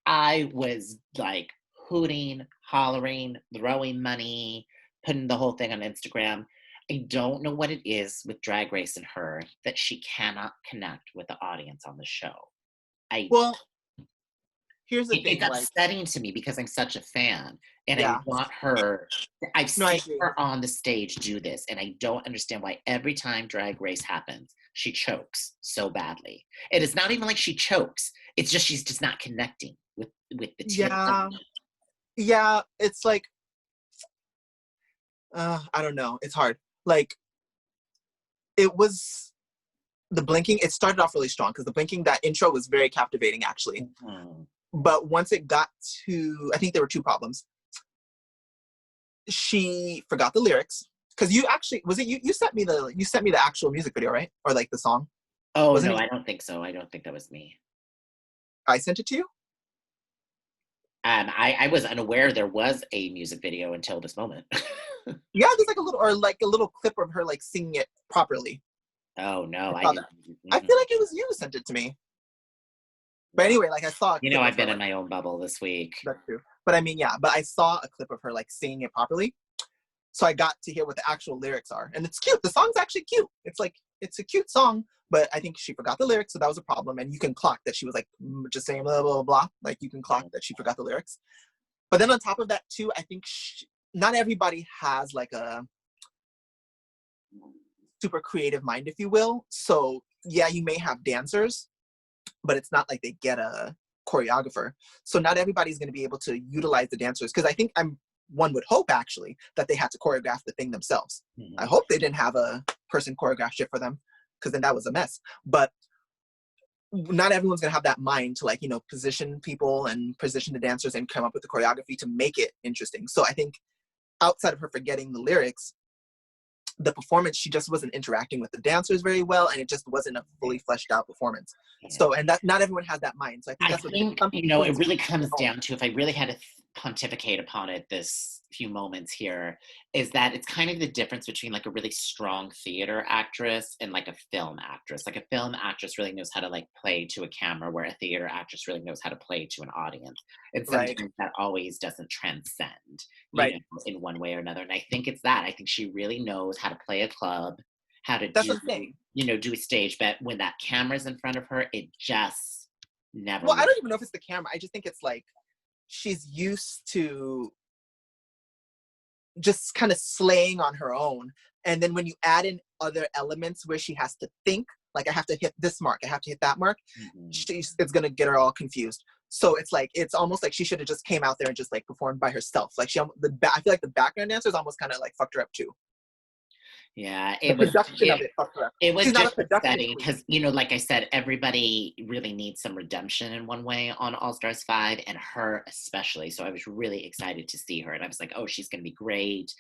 I was like hooting, hollering, throwing money, putting the whole thing on Instagram. I don't know what it is with Drag Race and her that she cannot connect with the audience on the show. I Well, here's the it's thing. Like, upsetting to me because I'm such a fan and I yeah. want her. I've No, I seen agree. her on the stage do this, and I don't understand why every time Drag Race happens, she chokes so badly. And it's not even like she chokes; it's just she's just not connecting with the team. Yeah. Yeah. It's like, I don't know. It's hard. Like, it was the blinking. It started off really strong because the blinking, that intro was very captivating, actually. Mhm. But once it got to, I think there were two problems. She forgot the lyrics because you actually was it you. You sent me the actual music video, right? Or like the song, Oh wasn't no, it? I don't think so. I don't think that was me. I sent it to you. I was unaware there was a music video until this moment. Yeah, there's like a little or like a little clip of her like singing it properly. Oh I no, I saw that. didn't. I Mm-mm. feel like it was you who sent it to me. But Wow. anyway, like I saw a clip of I've her been in like my own bubble this week. that's true. But I mean, yeah, but I saw a clip of her like singing it properly. So I got to hear what the actual lyrics are. And it's cute. The song's actually cute. It's like it's a cute song, but I think she forgot the lyrics, so that was a problem. And you can clock that she was like just saying blah blah blah. Like you can clock that she forgot the lyrics. But then on top of that too, I think not everybody has like a super creative mind, if you will. So yeah, you may have dancers, but it's not like they get a choreographer. So not everybody's going to be able to utilize the dancers because I think one would hope actually that they had to choreograph the thing themselves. I Mhm. hope they didn't have a person choreograph shit for them because then that was a mess. But not everyone's going to have that mind to like, position people and position the dancers and come up with the choreography to make it interesting. So I think outside of her forgetting the lyrics, the performance, she just wasn't interacting with the dancers very well, and it just wasn't a fully fleshed out performance. Yeah. So, and that not everyone has that mind. So I think I that's what it is. think, Some people it just really take it comes home. down to, if I really had to pontificate upon it this few moments here, is that it's kind of the difference between like a really strong theater actress and like a film actress. Like a film actress really knows how to like play to a camera, where a theater actress really knows how to play to an audience. And Right, sometimes that always doesn't transcend, right. in one way or another. And I think it's that. I think she really knows how to play a club, how to That's do, what I'm saying. do a stage, but when that camera's in front of her, it just never Well, I works. don't even know if it's the camera. I just think it's like she's used to just kind of slaying on her own. And then when you add in other elements where she has to think, like I have to hit this mark, I have to hit that mark, Mhm. it's gonna get her all confused. So it's like it's almost like she should have just came out there and just like performed by herself. Like I feel like the background dancers almost kind of like fucked her up too. Yeah, The production of it fucked her up. it was She's not a just production upsetting queen. because, like I said, everybody really needs some redemption in one way on All Stars 5, and her especially. So I was really excited to see her. And I was like, oh, she's going to be great.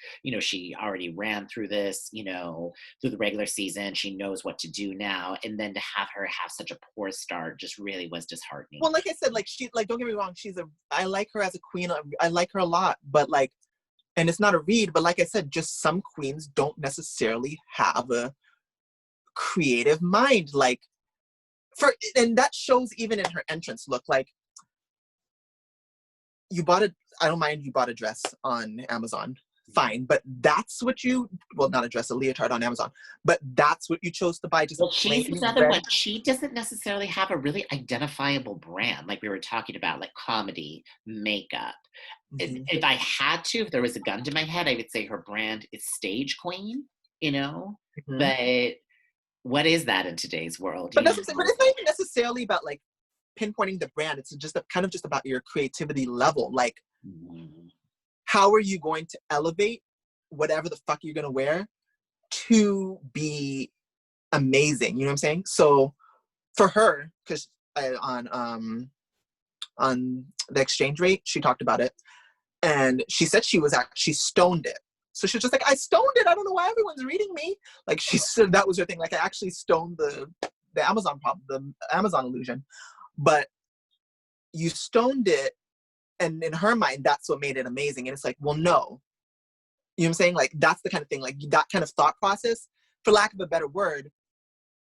She already ran through this, through the regular season. She knows what to do now. And then to have her have such a poor start just really was disheartening. Well, like I said, like don't get me wrong, I like her as a queen. I like her a lot, but like, and it's not a read, but like I said, just some queens don't necessarily have a creative mind. Like and that shows even in her entrance look. Like I don't mind you bought a dress on Amazon, fine, but that's what well, not a dress, a leotard on Amazon, but that's what you chose to buy, just a Well, she's plain another red. one. She doesn't necessarily have a really identifiable brand, like we were talking about, like comedy, makeup. Mhm. If I had to, if there was a gun to my head, I would say her brand is Stage Queen, Mhm. But what is that in today's world, But but it's not even necessarily about like pinpointing the brand. It's just kind of just about your creativity level. Like, Mhm. how are you going to elevate whatever the fuck you're gonna wear to be amazing. You know what I'm saying? So for her, because on the exchange rate, she talked about it, and she said she was actually stoned it. So she was just like, I stoned it. I don't know why everyone's reading me. Like she said that was her thing. Like I actually stoned the Amazon problem, the Amazon illusion, but you stoned it, and in her mind, that's what made it amazing. And it's like, well, no. You know what I'm saying? Like that's the kind of thing, like that kind of thought process, for lack of a better word,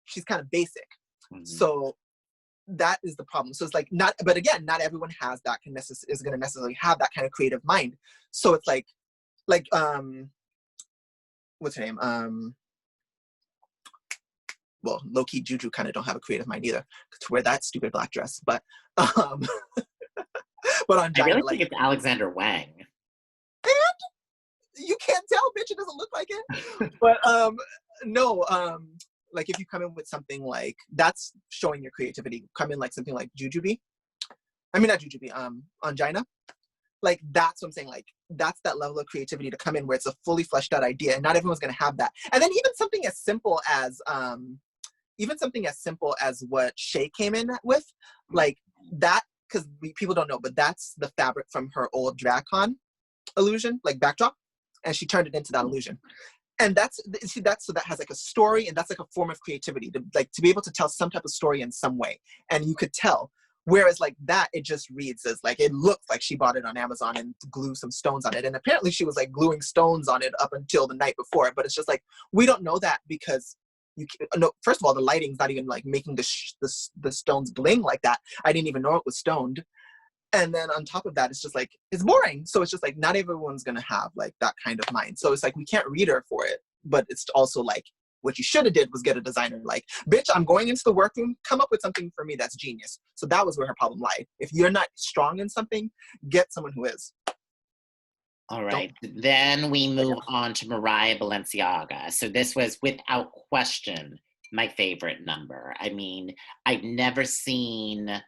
she's kind of basic. Mhm. So that is the problem. So it's like not, but again, not everyone has that is going to necessarily have that kind of creative mind. So it's like what's her name? Well, low-key Juju kind of don't have a creative mind either to wear that stupid black dress. But but on I really China, think like, it's Alexander Wang. you can't tell, bitch, it doesn't look like it. But no, like if you come in with something like that's showing your creativity, come in like something like Jujubee. I mean not Jujubee, Angina. Like that's what I'm saying. Like that's that level of creativity to come in where it's a fully fleshed out idea, and not everyone's gonna have that. And then even something as simple as what Shay came in with, like that, because people don't know, but that's the fabric from her old DragCon illusion, like backdrop, and she turned it into that illusion. And that's so that has like a story, and that's like a form of creativity to be able to tell some type of story in some way, and you could tell. Whereas like that, it just reads as like, it looks like she bought it on Amazon and glued some stones on it, and apparently she was like gluing stones on it up until the night before. But it's just like, we don't know that because no, first of all, the lighting's not even like making the stones bling like that. I didn't even know it was stoned. And then on top of that, it's just like, it's boring. So it's just like, not everyone's gonna have like that kind of mind. So it's like, we can't read her for it. But it's also like, what you should have did was get a designer like, bitch, I'm going into the workroom, come up with something for me that's genius. So that was where her problem lied. If you're not strong in something, get someone who is. All right, then we move on to Mariah Balenciaga. So this was without question my favorite number. I mean, I've never seen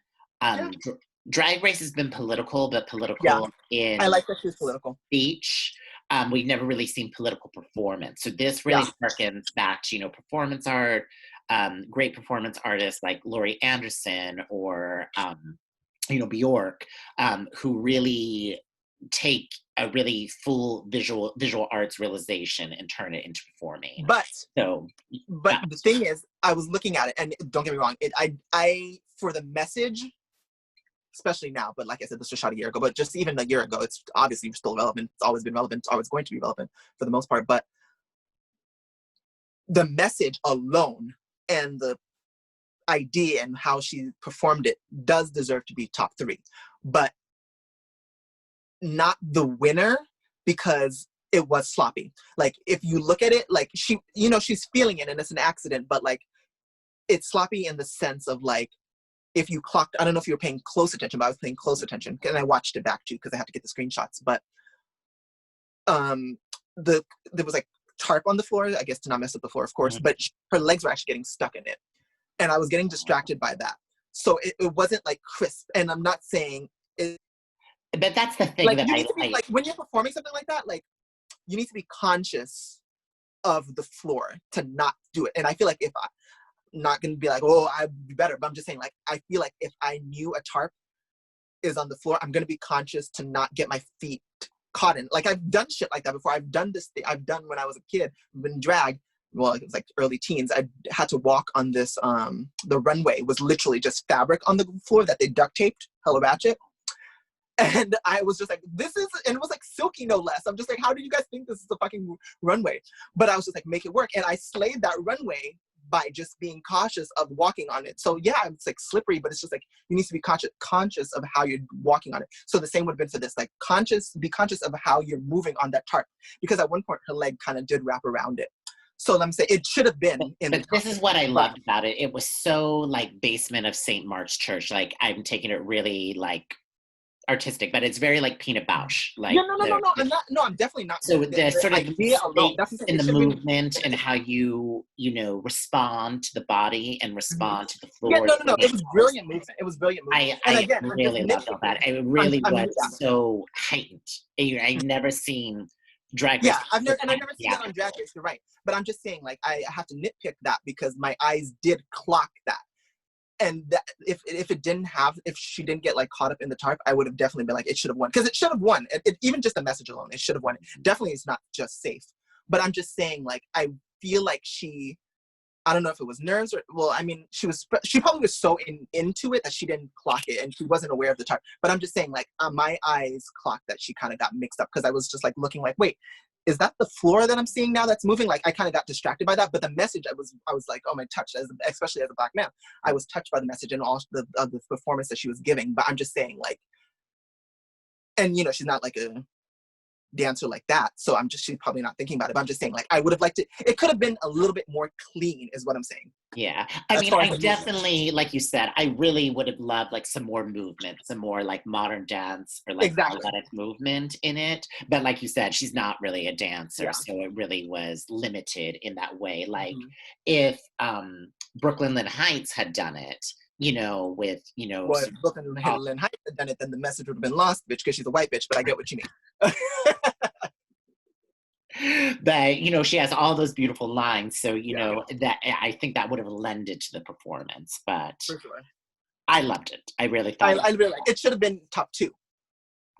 Drag Race has been political, but political in I like that she was political. Speech. We've never really seen political performance. So this really harkens back to, performance art, great performance artists like Laurie Anderson or, Bjork, who really take a really full visual arts realization and turn it into performing. But the thing is, I was looking at it, and don't get me wrong, I for the message, especially now, but like I said, this was shot a year ago, but just even a year ago, it's obviously still relevant. It's always been relevant. It's always going to be relevant for the most part. But the message alone and the idea and how she performed it does deserve to be top 3. But not the winner, because it was sloppy. Like if you look at it, like she's feeling it and it's an accident, but like it's sloppy in the sense of like, if you clocked, I don't know if you were paying close attention, but I was paying close attention, and I watched it back too because I had to get the screenshots. But there was like tarp on the floor, I guess to not mess up the floor, of course, but her legs were actually getting stuck in it, and I was getting distracted by that. So it wasn't like crisp. And I'm not saying it, but that's the thing, like, that you need to be like, when you're performing something like that, like you need to be conscious of the floor to not do it. And I feel like if not gonna be like, oh, I'd be better, but I'm just saying, like, I feel like if I knew a tarp is on the floor, I'm gonna be conscious to not get my feet caught in. Like I've done shit like that before. I've done this thing. I've done when I was a kid, been drag. Well, it was like early teens. I had to walk on this. The runway was literally just fabric on the floor that they duct taped, hella ratchet. And I was just like, and it was like silky, no less. I'm just like, how do you guys think this is a fucking runway? But I was just like, make it work. And I slayed that runway by just being cautious of walking on it. So yeah, it's like slippery, but it's just like, you need to be conscious of how you're walking on it. So the same would have been for this, like be conscious of how you're moving on that tarp. Because at one point her leg kind of did wrap around it. So I'm saying it should have been but this is what I loved about it. It was so like basement of St. Mark's Church. Like I'm taking it really like artistic, but it's very like Peanut Bausch. Like no. I'm definitely not. So the sort of idea alone, in the movement and how you respond to the body and respond to the floor. Yeah, no. It was brilliant movement. It was brilliant movement. I really loved all that. It really was so heightened. I've never seen Drag Race. Yeah, I've never seen Yeah. it on Drag Race. You're right, but I'm just saying, like, I have to nitpick that because my eyes did clock that, and that if she didn't get like caught up in the tarp, I would have definitely been like, it should have won because it should have won. Even just the message alone, it should have won. Definitely, it's not just safe, but I'm just saying, like, I feel like I don't know if it was nerves or, well, I mean, she probably was so into it that she didn't clock it and she wasn't aware of the tarp. But I'm just saying, like, my eyes clocked that she kind of got mixed up because I was just like looking like, wait, is that the floor that I'm seeing now that's moving? Like, I kind of got distracted by that. But the message, I was like, oh my, touch, especially as a Black man, I was touched by the message and all the performance that she was giving. But I'm just saying, like, and you know, she's not like a dancer like that, so she's probably not thinking about it, but I'm just saying, like, I would have liked it could have been a little bit more clean is what I'm saying. Yeah, I mean, I definitely, like you said, I really would have loved like some more movement, some more like modern dance or like Exactly. athletic movement in it. But like you said, she's not really a dancer, Yeah. so it really was limited in that way. Like Mm-hmm. if Brooklyn Lynn Heights had done it, you know, with, you know, Well, if Brooklyn Lynn Heights had done it, then the message would have been lost, bitch, because she's a white bitch, but I get what you mean. but you know, she has all those beautiful lines, so you Yeah, know that I think that would have lended to the performance. But for sure. I loved it. I really thought I really like it. Should have been top 2,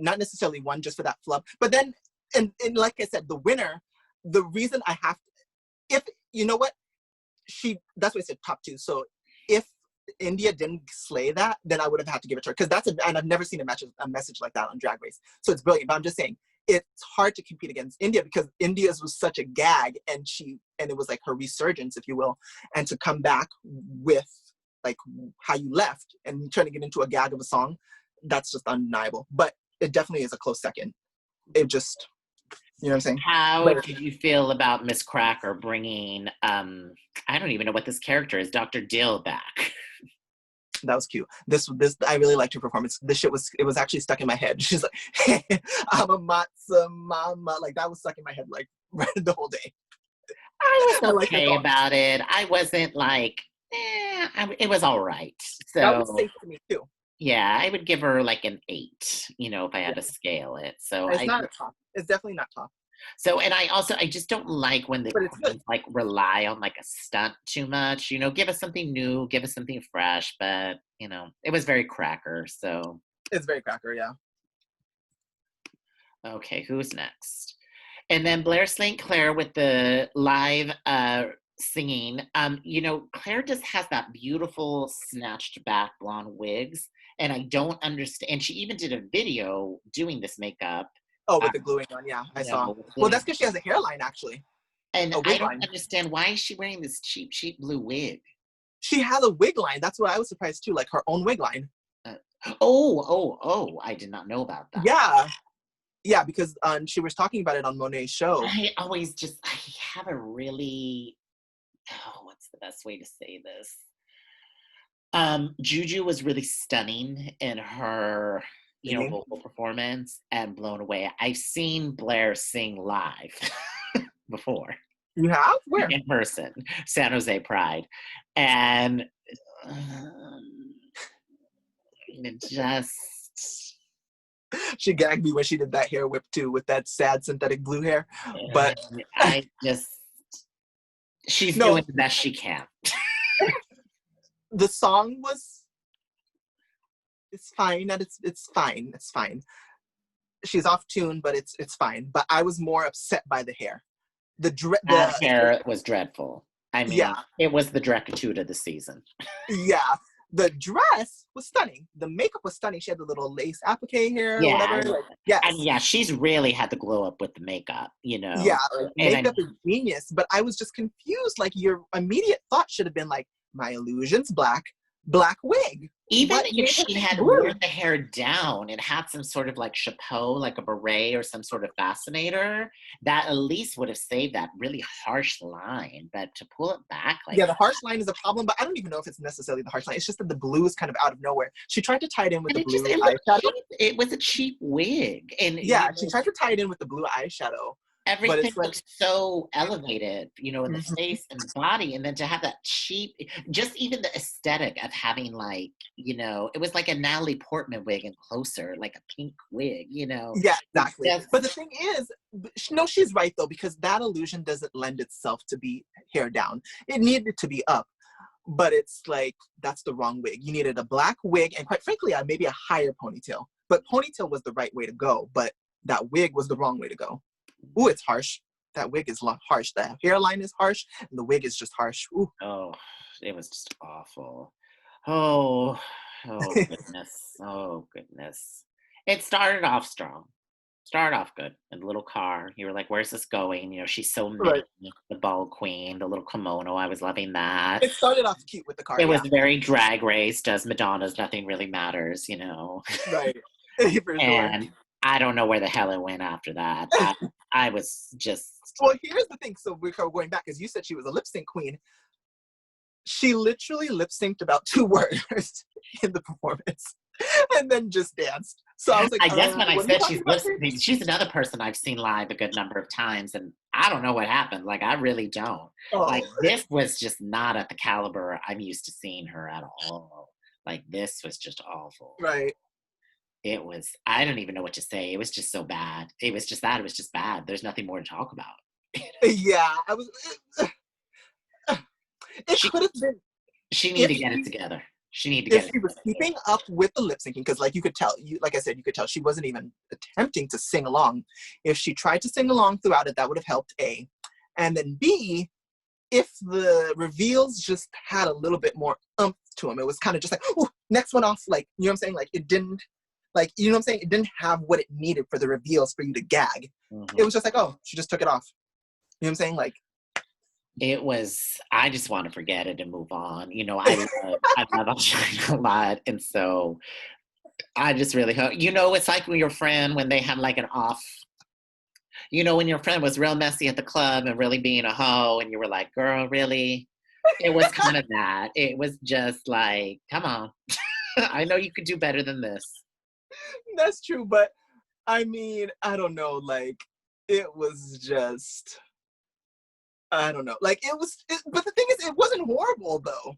not necessarily 1 just for that flub. But then, and like I said, the winner, the reason I have to, if you know what, that's why I said top 2. So if India didn't slay that, then I would have had to give it to her because and I've never seen a message like that on Drag Race. So it's brilliant. But I'm just saying it's hard to compete against India because India's was such a gag, and it was like her resurgence, if you will, and to come back with like how you left and trying to get into a gag of a song, that's just undeniable. But it definitely is a close second. It just, you know what I'm saying? How But did you feel about Miss Cracker bringing, I don't even know what this character is, Dr. Dill back? that was cute. This I really liked her performance. This shit was actually stuck in my head. She's like, hey, I'm a matzo mama. Like, that was stuck in my head like the whole day. I was like okay about it. I wasn't like, it was all right. that was So safe to me too. yeah, I would give her like an 8, you know, if I had to scale it. So It's not a top. It's definitely not top. and I just don't like when the But it's good. queens like rely on like a stunt too much. You know, give us something new, give us something fresh. But you know, it was very Cracker. So It's very Cracker, yeah. okay, who's next? And then Blair St. Clair with the live singing. You know, Claire just has that beautiful snatched back blonde wigs, and I don't understand. And she even did a video doing this makeup. Oh, with the gluing on, yeah, I saw. Well, that's because she has a hairline, actually. And A I wig don't line. understand, why is she wearing this cheap blue wig? She has a wig line. That's what I was surprised too, like her own wig line. I did not know about that. Yeah. Yeah, because she was talking about it on Monet's show. I have a really, what's the best way to say this? Juju was really stunning in her, you know, vocal performance and blown away. I've seen Blair sing live before. You have? Where? In person, San Jose Pride. And it just... She gagged me when she did that hair whip too, with that sad synthetic blue hair. But she's doing the best she can. The song was, it's fine. It's fine. It's fine. She's off tune, but it's fine. But I was more upset by the hair. The hair was dreadful. I mean, yeah. It was the Drecatude of the season. Yeah. The dress was stunning. The makeup was stunning. She had the little lace applique hair, or whatever. Like, yes. And yeah, she's really had to glow up with the makeup, you know. Yeah, makeup is genius. But I was just confused. Like, your immediate thought should have been like, my illusion's black wig. Even if she had worn the hair down, it had some sort of like chapeau, like a beret or some sort of fascinator, that at least would have saved that really harsh line. But to pull it back, like, yeah, the harsh line is a problem, but I don't even know if it's necessarily the harsh line. It's just that the blue is kind of out of nowhere. She tried to tie it in with the blue eyeshadow. It was a cheap wig. And yeah, she tried to tie it in with the blue eyeshadow, but Everything it's like, looks so elevated, in the mhm. face and the body, and then to have that cheap, just even the aesthetic of having, like, it was like a Natalie Portman wig and closer, like a pink wig, Yeah, it exactly. just But the thing is, no, she's right though, because that illusion doesn't lend itself to be hair down. It needed to be up, but it's like that's the wrong wig. You needed a black wig, and quite frankly, maybe a higher ponytail. But ponytail was the right way to go, but that wig was the wrong way to go. Ooh, it's harsh. That wig is harsh. The hairline is harsh, and the wig is just harsh. Ooh. oh, it was just awful. Oh, oh goodness. Oh goodness. It started off strong. Started off good in the little car. You were like, "Where's this going?" She's so Right. mini, the ball queen, the little kimono. I was loving that. It started off cute with the car, It was yeah. very Drag Race, does Madonna's Nothing Really Matters. Right. For sure. And I don't know where the hell it went after that. I was just Well, here's the thing. So we're going back, because you said she was a lip sync queen. She literally lip synced about 2 words in the performance, and then just danced. So I was like, I guess when I what are you said talking she's about here? listening, she's another person I've seen live a good number of times, and I don't know what happened. Like, I really don't. Like, Oh, this was just not at the caliber I'm used to seeing her at all. Like, this was just awful. right. It was, I don't even know what to say. It was just so bad. It was just that. It was just bad. There's nothing more to talk about. Yeah, it She could have been she need if to get it she together. She need to if get it she was together. keeping up with the lip syncing, because like you could tell, like I said, you could tell she wasn't even attempting to sing along. If she tried to sing along throughout it, that would have helped, A. And then B, if the reveals just had a little bit more umph to them, it was kind of just like, oh, next one off. Like, you know what I'm saying? Like, it didn't, like, you know what I'm saying? It didn't have what it needed for the reveals for you to gag. It Mhm. was just like, oh, she just took it off. You know what I'm saying? Like, It was, I just want to forget it and move on. I love China a lot. And so I just really hope, it's like when your friend, when they had like an off, when your friend was real messy at the club and really being a hoe, and you were like, girl, really? It was kind of that. It was just like, come on. I know you could do better than this. that's true. But I mean, I don't know. Like, it was just, I don't know. Like, but the thing is, it wasn't horrible though.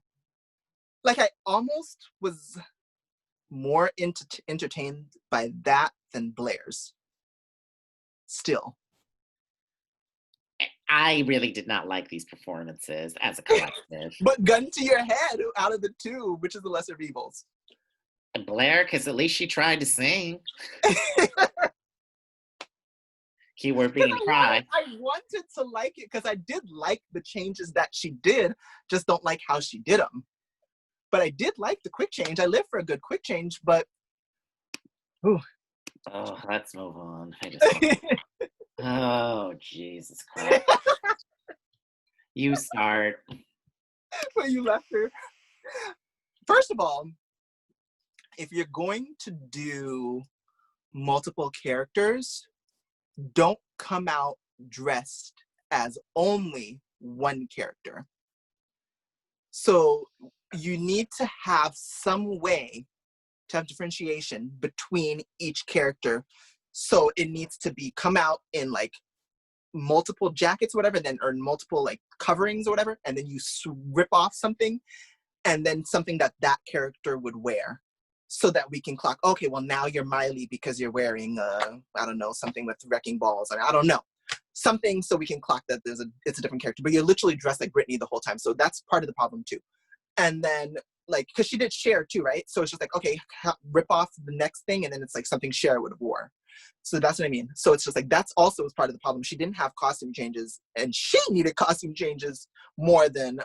Like, I almost was more entertained by that than Blair's. Still. I really did not like these performances as a collective. But gun to your head, out of the two, which is the lesser of evils? Blair, because at least she tried to sing. Keyword Because being try. I wanted to like it, because I did like the changes that she did, just don't like how she did them. But I did like the quick change. I live for a good quick change, but ooh. Oh, let's move on. Oh, Jesus Christ. You start. When you left her. First of all, if you're going to do multiple characters, don't come out dressed as only one character. So you need to have some way to have differentiation between each character. So it needs to be come out in like multiple jackets, or whatever, then or multiple like coverings or whatever, and then you rip off something, and then something that that character would wear, so that we can clock. Okay, well now you're Miley because you're wearing I don't know, something with wrecking balls. I don't know, something, so we can clock that it's a different character. But you're literally dressed like Britney the whole time, so that's part of the problem too. And then like, because she did Cher too, right? So it's just like, okay, rip off the next thing, and then it's like something Cher would have wore. So that's what I mean. So it's just like, that's also was part of the problem. She didn't have costume changes, and she needed costume changes more than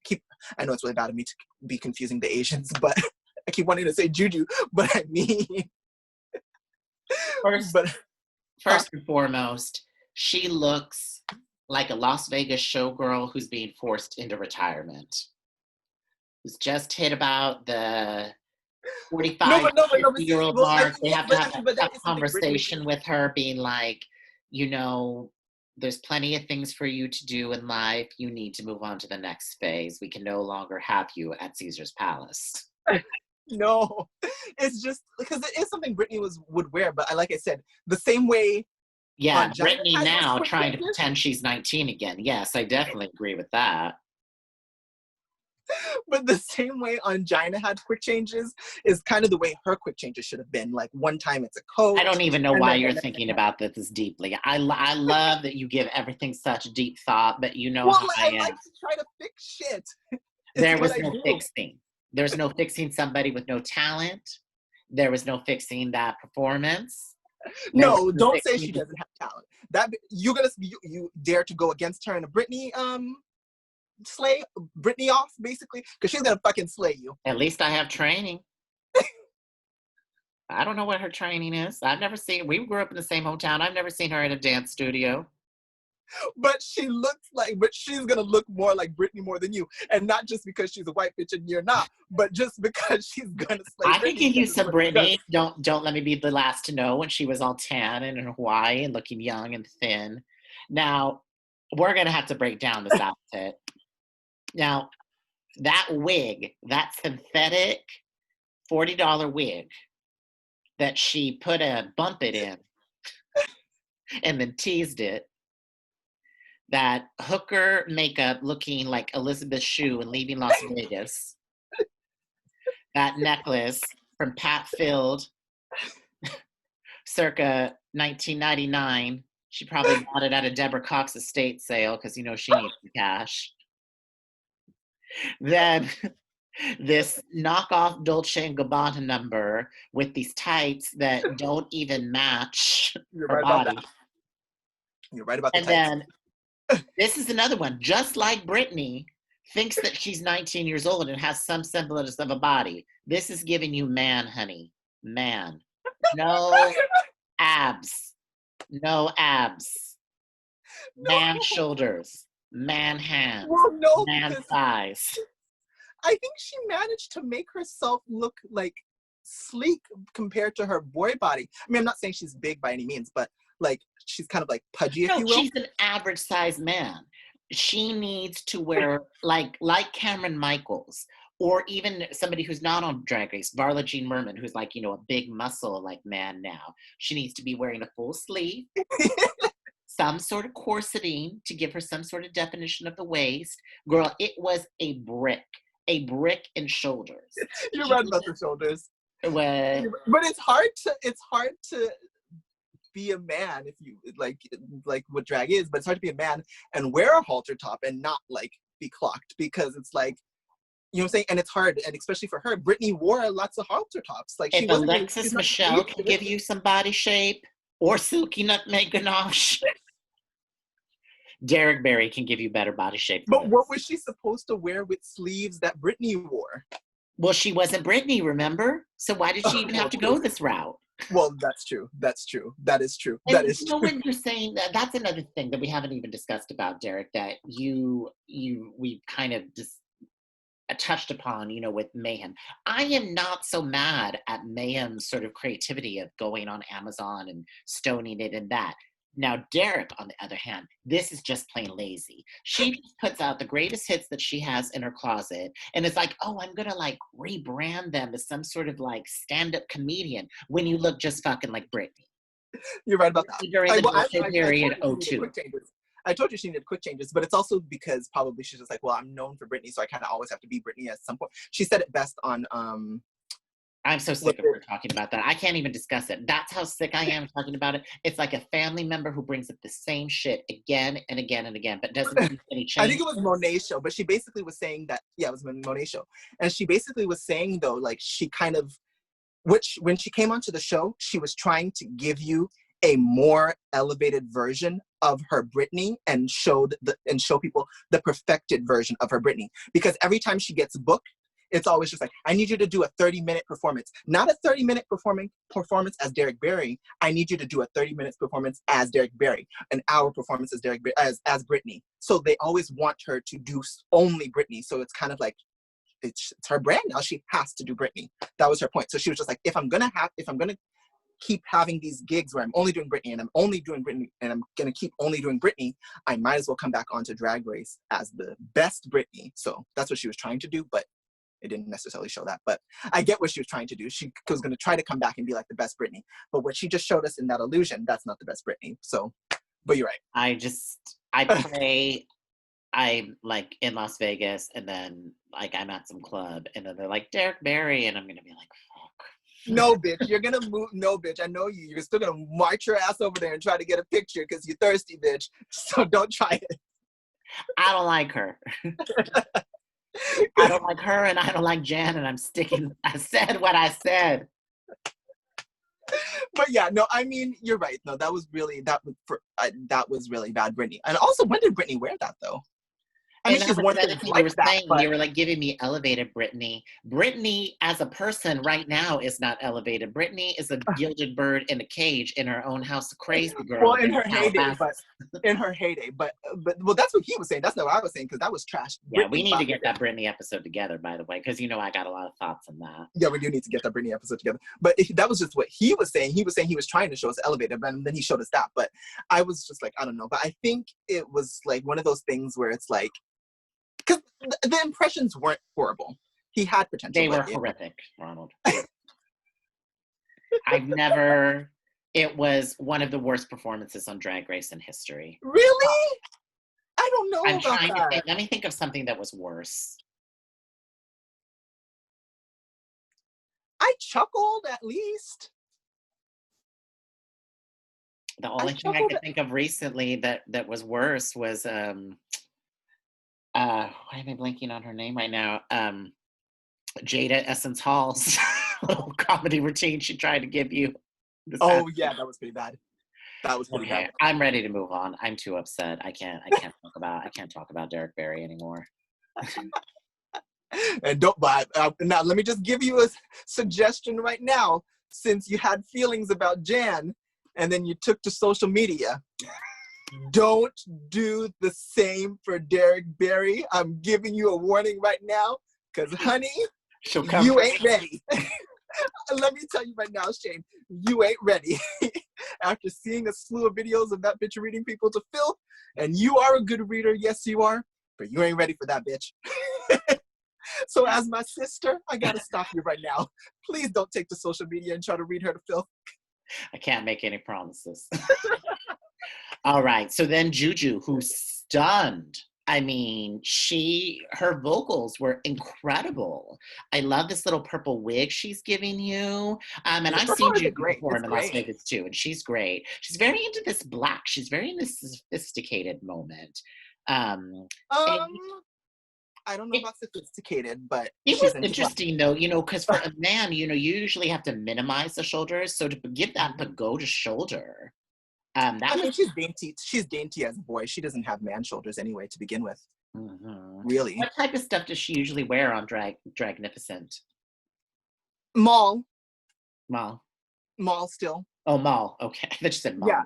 keep. I know it's really bad of me to be confusing the Asians, but I keep wanting to say Juju, but I mean, First, but huh? first and foremost, she looks like a Las Vegas showgirl who's being forced into retirement. Who's just hit about the No, 45, but no, but no, but see, 50-year-old well, I mark. mean, They yeah, have to but I have mean, a but that tough is something Britney was conversation with her, being like, there's plenty of things for you to do in life. You need to move on to the next phase. We can no longer have you at Caesar's Palace. no, it's just because it is something Britney would wear. But like I said, the same way Yeah, Ongina Brittany had those now quick trying to changes, pretend she's 19 again. Yes, I definitely agree with that. but the same way Ongina had quick changes is kind of the way her quick changes should have been. Like one time it's a I coat, don't even know and why then you're the next thinking time. about this deeply. I love that you give everything such deep thought, but you know Well, how I I like am. to try to fix shit. It's There what was I no do. fixing. There's no fixing somebody with no talent. There was no fixing that performance. There was No, no don't say fixing. she doesn't have talent. That you're gonna you dare to go against her and a Britney slay Britney off basically because she's gonna fucking slay you. At least I have training. I don't know what her training is. I've never seen. We grew up in the same hometown. I've never seen her in a dance studio. But she's gonna look more like Britney more than you, and not just because she's a white bitch and you're not, but just because she's gonna slay I can Britney give because you it's some what she does. Britney. Don't let me be the last to know when she was all tan and in Hawaii and looking young and thin. Now we're gonna have to break down this outfit. Now that wig, that synthetic $40 wig that she put a bump it in and then teased it. That hooker makeup looking like Elizabeth Shue and leaving Las Vegas. That necklace from Pat Field circa 1999. She probably bought it at a Deborah Cox estate sale because you know she needs the cash. Then this knockoff Dolce and Gabbana number with these tights that don't even match You're her right about that. body. You're right about the And tights. then this is another one, just like Britney, thinks that she's 19 years old and has some semblance of a body. This is giving you man, honey. Man. No abs. No abs. Man No, shoulders. Man hands. well, no, Man because thighs. I think she managed to make herself look like sleek compared to her boy body. I mean, I'm not saying she's big by any means, but like she's kind of like pudgy, if No, you will. she's an average sized man. She needs to wear like Cameron Michaels, or even somebody who's not on Drag Race, Varla Jean Merman, who's like, you know, a big muscle like man now. She needs to be wearing a full sleeve, some sort of corseting to give her some sort of definition of the waist. Girl, it was a brick in shoulders. You're She right about the shoulders. was, But it's hard to be a man if you like what drag is, but it's hard to be a man and wear a halter top and not like be clocked because it's like, you know what I'm saying? And it's hard, and especially for her, Britney wore lots of halter tops. Like if she's Alexis not Michelle used can to give it. you some body shape, or Silky Nutmeg Ganache, Derek Barry can give you better body shape than But what this. was she supposed to wear with sleeves that Britney wore? Well, she wasn't Britney, remember? So why did she even have Well, to true. go this route? Well, that's true. That's true. That is true. And That is you know true. when you're saying that, that's another thing that we haven't even discussed about Derek that we kind of just touched upon, you know, with Mayhem. I am not so mad at Mayhem's sort of creativity of going on Amazon and stoning it and that. Now, Derek, on the other hand, this is just plain lazy. She just puts out the greatest hits that she has in her closet, and it's like, oh, I'm gonna like rebrand them as some sort of like stand-up comedian when you look just fucking like Britney. You're right about that. During the Dolce I told period, you she oh needed 02. quick changes. I told you she needed quick changes, but it's also because probably she's just like, well, I'm known for Britney, so I kind of always have to be Britney at some point. She said it best on I'm so what sick of her talking about that. I can't even discuss it. That's how sick I am talking about it. It's like a family member who brings up the same shit again and again and again, but doesn't make any I think change. it was Monet's show, but she basically was saying that, yeah, it was Monet's show. And she basically was saying though, like she kind of, which when she came onto the show, she was trying to give you a more elevated version of her Britney and show people the perfected version of her Britney. Because every time she gets booked, it's always just like, I need you to do a 30-minute performance. Not a 30-minute performance as Derek Barry. I need you to do a 30 minutes performance as Derek Barry, an hour performance as as Britney. So they always want her to do only Britney. So it's kind of like, it's her brand now. She has to do Britney. That was her point. So she was just like, if I'm gonna keep having these gigs where I'm only doing Britney and I'm only doing Britney and I'm gonna keep only doing Britney, I might as well come back onto Drag Race as the best Britney. So that's what she was trying to do, but It didn't necessarily show that, but I get what she was trying to do. She was going to try to come back and be like the best Britney, but what she just showed us in that illusion, that's not the best Britney. So, but you're I pray I'm like in Las Vegas and then like I'm at some club and then they're like Derek Barry and I'm gonna be like, fuck. no, bitch, you're gonna move. No, bitch, I know you. You're still gonna march your ass over there and try to get a picture because you're thirsty, bitch. So don't try it. I don't like her. I don't like her and I don't like Jan and I'm sticking. I said what I said. But yeah, no, I mean, you're right. No, that was really that was really bad, Britney. And also, when did Britney wear that though? I mean, And that she's was worn the other things thing you like were that, saying. but You were like giving me elevated Britney. Britney as a person right now is not elevated. Britney is a gilded bird in a cage in her own house, a crazy well, girl in in her heyday, but Calabasas. in her heyday, but well, that's what he was saying. That's not what I was saying because that was trash. Yeah, we Britney, need to get that Britney episode together, by the way, because you know I got a lot of thoughts on that. yeah, we do need to get that Britney episode together. But that was just what he was saying. He was saying he was trying to show us elevated, and then he showed us that. But I was just like, I don't know. But I think it was like one of those things where it's like, because the impressions weren't horrible. He had potential. They were horrific, Ronald. I've never. It was one of the worst performances on Drag Race in history. Really? I don't know I'm about trying to that. think. Let me think of something that was worse. I chuckled at least. The only thing I could think of recently that was worse was why am I blanking on her name right now? Jada Essence Hall's little comedy routine she tried to give you. Oh yeah, that was pretty bad. That was pretty Okay, bad. I'm ready to move on. I'm too upset. I can't talk about Derek Barry anymore. And don't buy. Now let me just give you a suggestion right now. Since you had feelings about Jan, and then you took to social media, don't do the same for Derek Barry. I'm giving you a warning right now, because honey, you ain't ready. Let me tell you right now, Shane, you ain't ready. After seeing a slew of videos of that bitch reading people to filth, and you are a good reader, yes you are, but you ain't ready for that bitch. So as my sister, I gotta stop you right now. Please don't take to social media and try to read her to filth. I can't make any promises. All right, so then Juju, who stunned. I mean, her vocals were incredible. I love this little purple wig she's giving you. And The I've purple seen is Juju great. before It's in Las great. Vegas too, and she's great. She's very into this black. She's very in this sophisticated moment. And I don't know about sophisticated, but it was she's into black. interesting though, because for a man, you usually have to minimize the shoulders. So to give that pagoda shoulder, I mean, she's dainty. She's dainty as a boy. She doesn't have man shoulders anyway to begin with. Mm-hmm. Really. What type of stuff does she usually wear on Dragnificent? Mall Mall. still. Oh, mall. Okay, I just said mall. Yeah.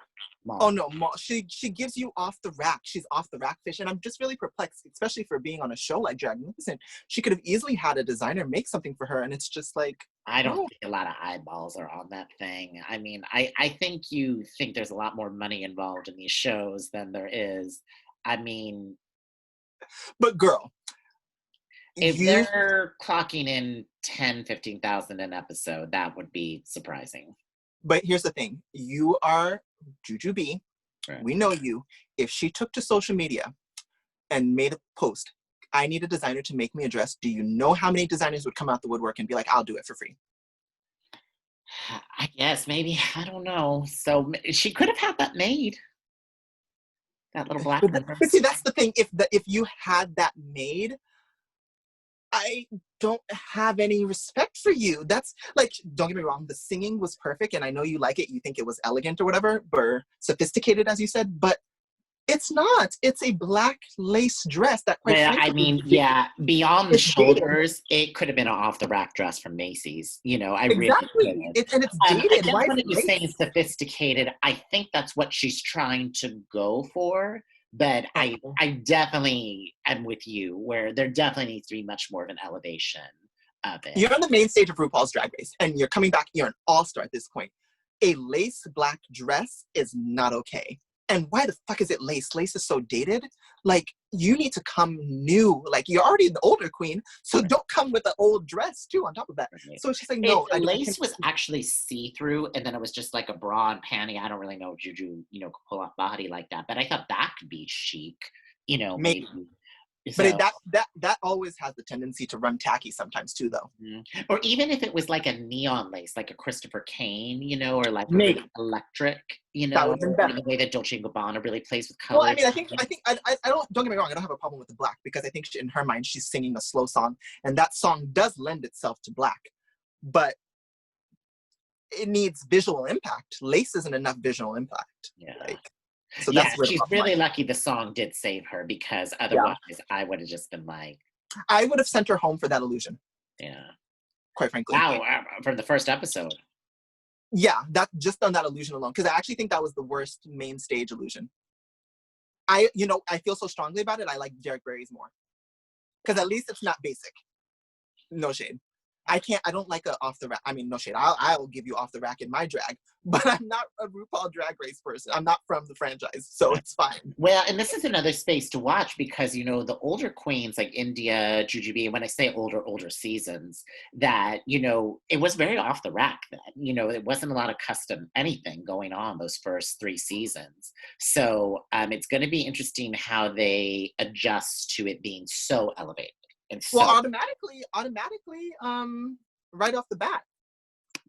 Mall. Oh no, Mall. She gives you off the rack. She's off the rack fish, and I'm just really perplexed, especially for being on a show like Dragnificent. She could have easily had a designer make something for her, and it's just like I don't think a lot of eyeballs are on that thing. I mean, I think you think there's a lot more money involved in these shows than there is. I mean, but girl, if they're clocking in 10, 15,000 an episode, that would be surprising. But here's the thing. You are Juju B. Right. We know you. If she took to social media and made a post, I need a designer to make me a dress, do you know how many designers would come out the woodwork and be like, I'll do it for free? I guess, maybe. I don't know. So she could have had that made. That little black one. But see, that's the thing. If you had that made, I don't have any respect for you. That's like, don't get me wrong, the singing was perfect, and I know you like it, you think it was elegant or whatever, or sophisticated, as you said, but it's not. It's a black lace dress that quite frankly, I mean, yeah, beyond the shoulders, it could have been an off-the-rack dress from Macy's. I exactly. really and it's dated. I guess when you're saying sophisticated, I think that's what she's trying to go for. But I definitely am with you, where there definitely needs to be much more of an elevation of it. You're on the main stage of RuPaul's Drag Race, and you're coming back. You're an all-star at this point. A lace black dress is not okay. And why the fuck is it Lace? Lace is so dated. Like, you need to come new. Like, you're already the older queen, so Right. don't come with an old dress too on top of that. Right. So she's like, It, no, the I lace can't. was actually see-through, and then it was just like a bra and panty. I don't really know if Juju, could pull off body like that, but I thought that could be chic, maybe. Maybe. But So, that always has the tendency to run tacky sometimes too, though. or even if it was like a neon lace, like a Christopher Kane, or like a Maybe really electric, that would have been or better. the way that Dolce & Gabbana really plays with Well, I colors. mean, I don't get me wrong. I don't have a problem with the black because I think in her mind she's singing a slow song, and that song does lend itself to black, but it needs visual impact. Lace isn't enough visual impact. Yeah. Like, so Yeah, that's where the she's problem really lies. lucky the song did save her, because Yeah, otherwise I would have just been like, I would have sent her home for that illusion. yeah. Quite frankly. Wow, from the first episode. Yeah, that just on that illusion alone, because I actually think that was the worst main stage illusion. I feel so strongly about it. I like Derek Barry's more because at least it's not basic. No shade. I don't like a off the rack. I mean, no shade. I'll give you off the rack in my drag, but I'm not a RuPaul Drag Race person. I'm not from the franchise, so it's fine. Well, and this is another space to watch because, the older queens like India, Jujubee, when I say older seasons, that, it was very off the rack then. It wasn't a lot of custom anything going on those first 3 seasons. So it's going to be interesting how they adjust to it being so elevated. And Well, so, automatically, right off the bat,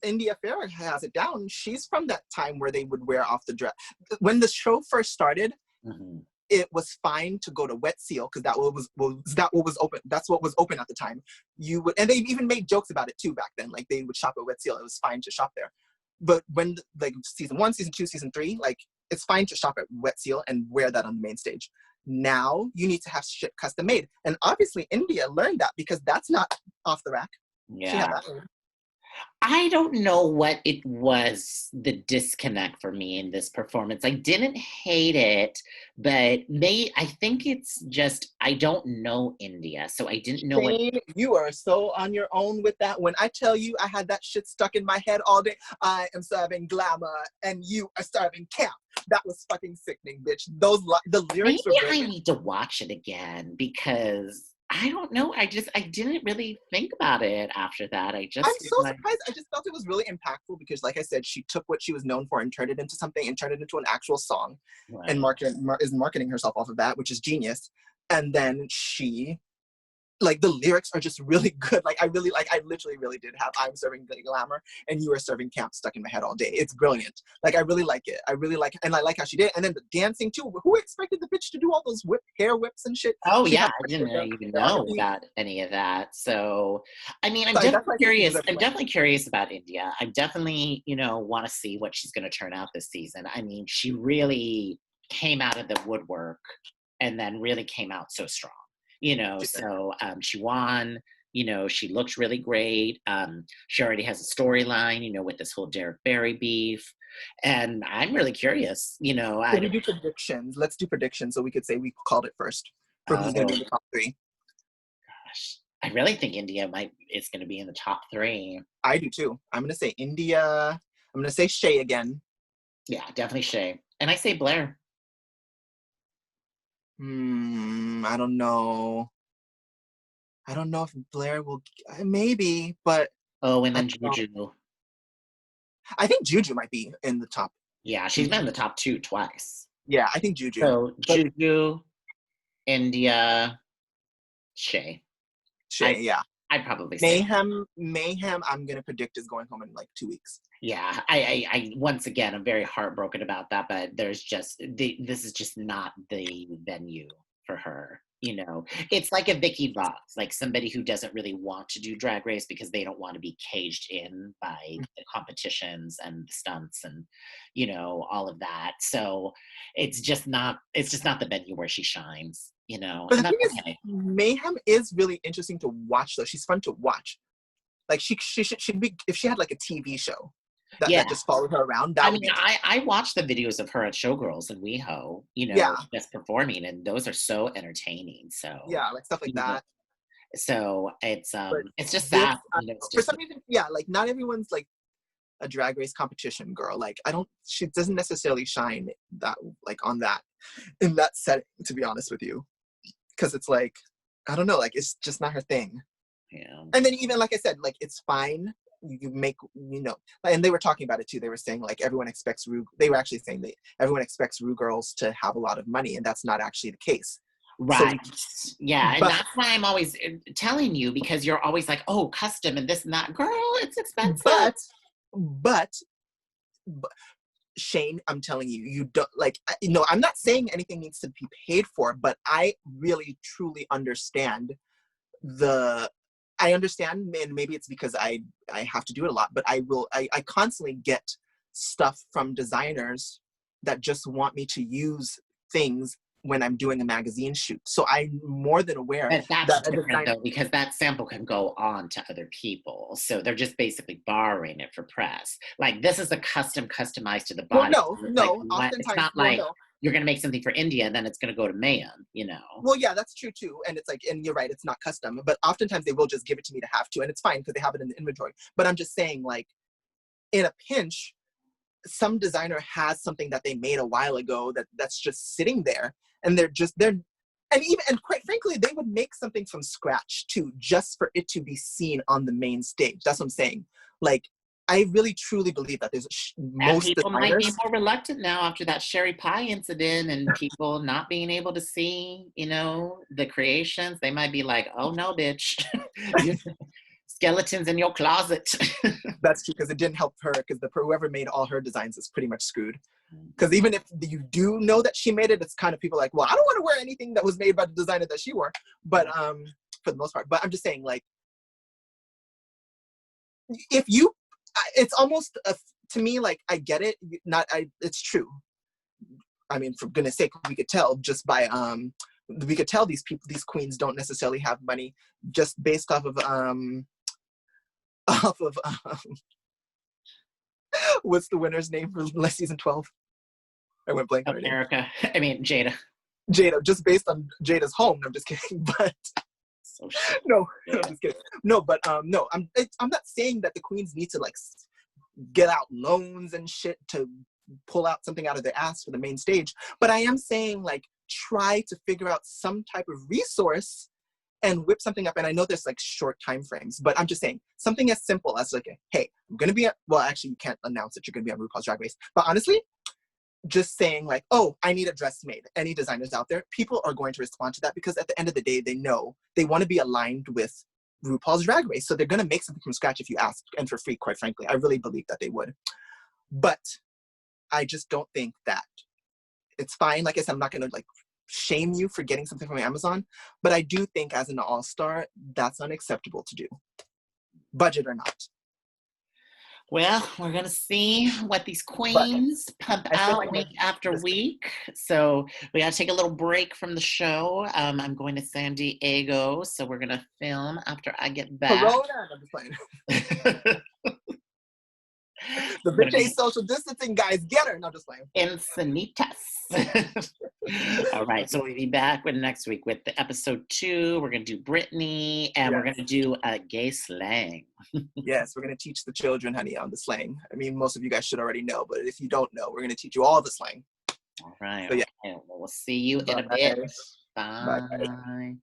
India Farah has it down. She's from that time where they would wear off the dress. When the show first started, mhm. it was fine to go to Wet Seal because that what was open. That's what was open at the time. You would, and they even made jokes about it too back then. Like they would shop at Wet Seal. It was fine to shop there. But when like season 1, season 2, season 3, like it's fine to shop at Wet Seal and wear that on the main stage. Now you need to have shit custom made, and obviously India learned that because that's not off the rack. She had Yeah. that. I don't know what it was, the disconnect for me in this performance. I didn't hate it, but I think it's just, I don't know India, so I didn't know what. Shane, you are so on your own with that. When I tell you I had that shit stuck in my head all day, I am serving glamour and you are serving camp. That was fucking sickening, bitch. The Maybe lyrics were I brilliant. need to watch it again because I don't know. I didn't really think about it after that. I I'm just so like, surprised. I just felt it was really impactful because, like I said, she took what she was known for and turned it into something and turned it into an actual song and right. is marketing herself off of that, which is genius. And then she like the lyrics are just really good. I literally really did have I'm serving glamour and you are serving camp stuck in my head all day. It's brilliant. Like I really like it. I really like and I like how she did it. And then the dancing too. Who expected the bitch to do all those hair whips and shit? Oh She yeah, had I didn't even know choreography. about any of that. So, I mean, I'm So that's definitely why I think she curious. deserves to I'm win. definitely curious about India. I definitely, want to see what she's going to turn out this season. I mean, she really came out of the woodwork and then really came out so strong. She did. So she won. She looked really great. She already has a storyline, with this whole Derek Barry beef. And I'm really curious, I Can we don't. do predictions? Let's do predictions so we could say we called it first for who's gonna be Oh in the top 3. gosh, I really think India is going to be in the top 3. I do too. I'm gonna say India. I'm gonna say Shay again. Yeah, definitely Shay. And I say Blair. I don't know. I don't know if Blair will. Maybe, but Oh, and I then don't know. Juju. I think Juju might be in the top. Yeah, she's been in the top 2 twice. Yeah, I think Juju. So But Juju, India, Shay. I Shay, yeah. I'd probably say. Mayhem. I'm gonna predict is going home in like 2 weeks. Yeah, I once again, I'm very heartbroken about that, but there's just this is just not the venue for her. It's like a Vicky Vox, like somebody who doesn't really want to do Drag Race because they don't want to be caged in by the competitions and the stunts and all of that. So it's just not the venue where she shines. But the And thing that's is, okay. Mayhem is really interesting to watch. Though she's fun to watch. Like she'd be if she had like a TV show Yeah. that just followed her around. I That would mean, be I watch the videos of her at Showgirls and WeHo, yeah, just performing, and those are so entertaining. So, yeah, like stuff like you know, that. so But it's just this, sad, it's for just some reason, yeah, like not everyone's like a drag race competition girl. Like I don't, she doesn't necessarily shine that like on that in that setting, to be honest with you, because it's like I don't know, like it's just not her thing. Yeah. And then even like I said, like it's fine. You make, you know, and they were talking about it too. They were saying like everyone expects Rue. They were actually saying that everyone expects Rue girls to have a lot of money, and that's not actually the case. So, Right. Yeah. And but that's why I'm always telling you, because you're always like, oh, custom and this and that. Girl, it's expensive. but but but Shane, I'm telling you, you don't like. You know, I'm not saying anything needs to be paid for, but I really truly understand the I understand, and maybe it's because I have to do it a lot, but I constantly get stuff from designers that just want me to use things when I'm doing a magazine shoot. So I'm more than aware But that's that a different designer. though, because that sample can go on to other people. So they're just basically borrowing it for press. Like this is a customized to the Well, body. no, Like no. it's Oftentimes, not well, like no. you're gonna make something for India and then it's gonna go to man, you know. Well, yeah, that's true too. And it's like, and you're right, it's not custom, but oftentimes they will just give it to me to have to, and it's fine because they have it in the inventory. But I'm just saying, like, in a pinch, some designer has something that they made a while ago that's just sitting there, and they're and even and quite frankly they would make something from scratch too, just for it to be seen on the main stage. That's what I'm saying. Like, I really truly believe that there's And most people might be designers. more reluctant now after that sherry pie incident and people not being able to see, you know, the creations. They might be like, oh no, bitch. You skeletons in your closet. That's true, because it didn't help her, because the whoever made all her designs is pretty much screwed. Because even if you do know that she made it, it's kind of people like, well, I don't want to wear anything that was made by the designer that she wore. But for the most part. But I'm just saying, like, if you, it's almost to me, like, I get it. Not I. It's true. I mean, for goodness sake, we could tell just by we could tell these people, these queens don't necessarily have money, just based off of off of what's the winner's name for season 12? I went blank Oh, on her name. Erica. I mean, Jada. Jada, just based on Jada's home. No, I'm just kidding. But So shit. no, Yeah. I'm just kidding. No, but no, I'm not saying that the queens need to like get out loans and shit to pull out something out of their ass for the main stage. But I am saying, like, try to figure out some type of resource and whip something up. And I know there's like short time frames, but I'm just saying something as simple as like, hey, I'm gonna be well, actually you can't announce that you're gonna be on RuPaul's Drag Race, but honestly, just saying like, oh, I need a dress made. Any designers out there, people are going to respond to that, because at the end of the day, they know they want to be aligned with RuPaul's Drag Race. So they're going to make something from scratch if you ask, and for free, quite frankly. I really believe that they would. But I just don't think that it's fine. Like I said, I'm not going to like shame you for getting something from Amazon, but I do think as an all-star, that's unacceptable to do, budget or not. Well, we're gonna see what these But queens pump I feel out like week after week. So we gotta take a little break from the show. I'm going to San Diego, so we're gonna film after I get back. Corona, I'm just playing. The I'm gonna bitch ain't be social distancing, guys. Get her. No, just playing. Encinitas. All right, so we'll be back with next week with the episode 2. We're gonna do Brittany, and we're Yes. gonna do gay slang. Yes, we're going to teach the children, honey, on the slang. I mean, most of you guys should already know, but if you don't know, we're going to teach you all the slang. All right, So, yeah. okay. Well, we'll see you in a bit. Bye. Bye, guys. Bye.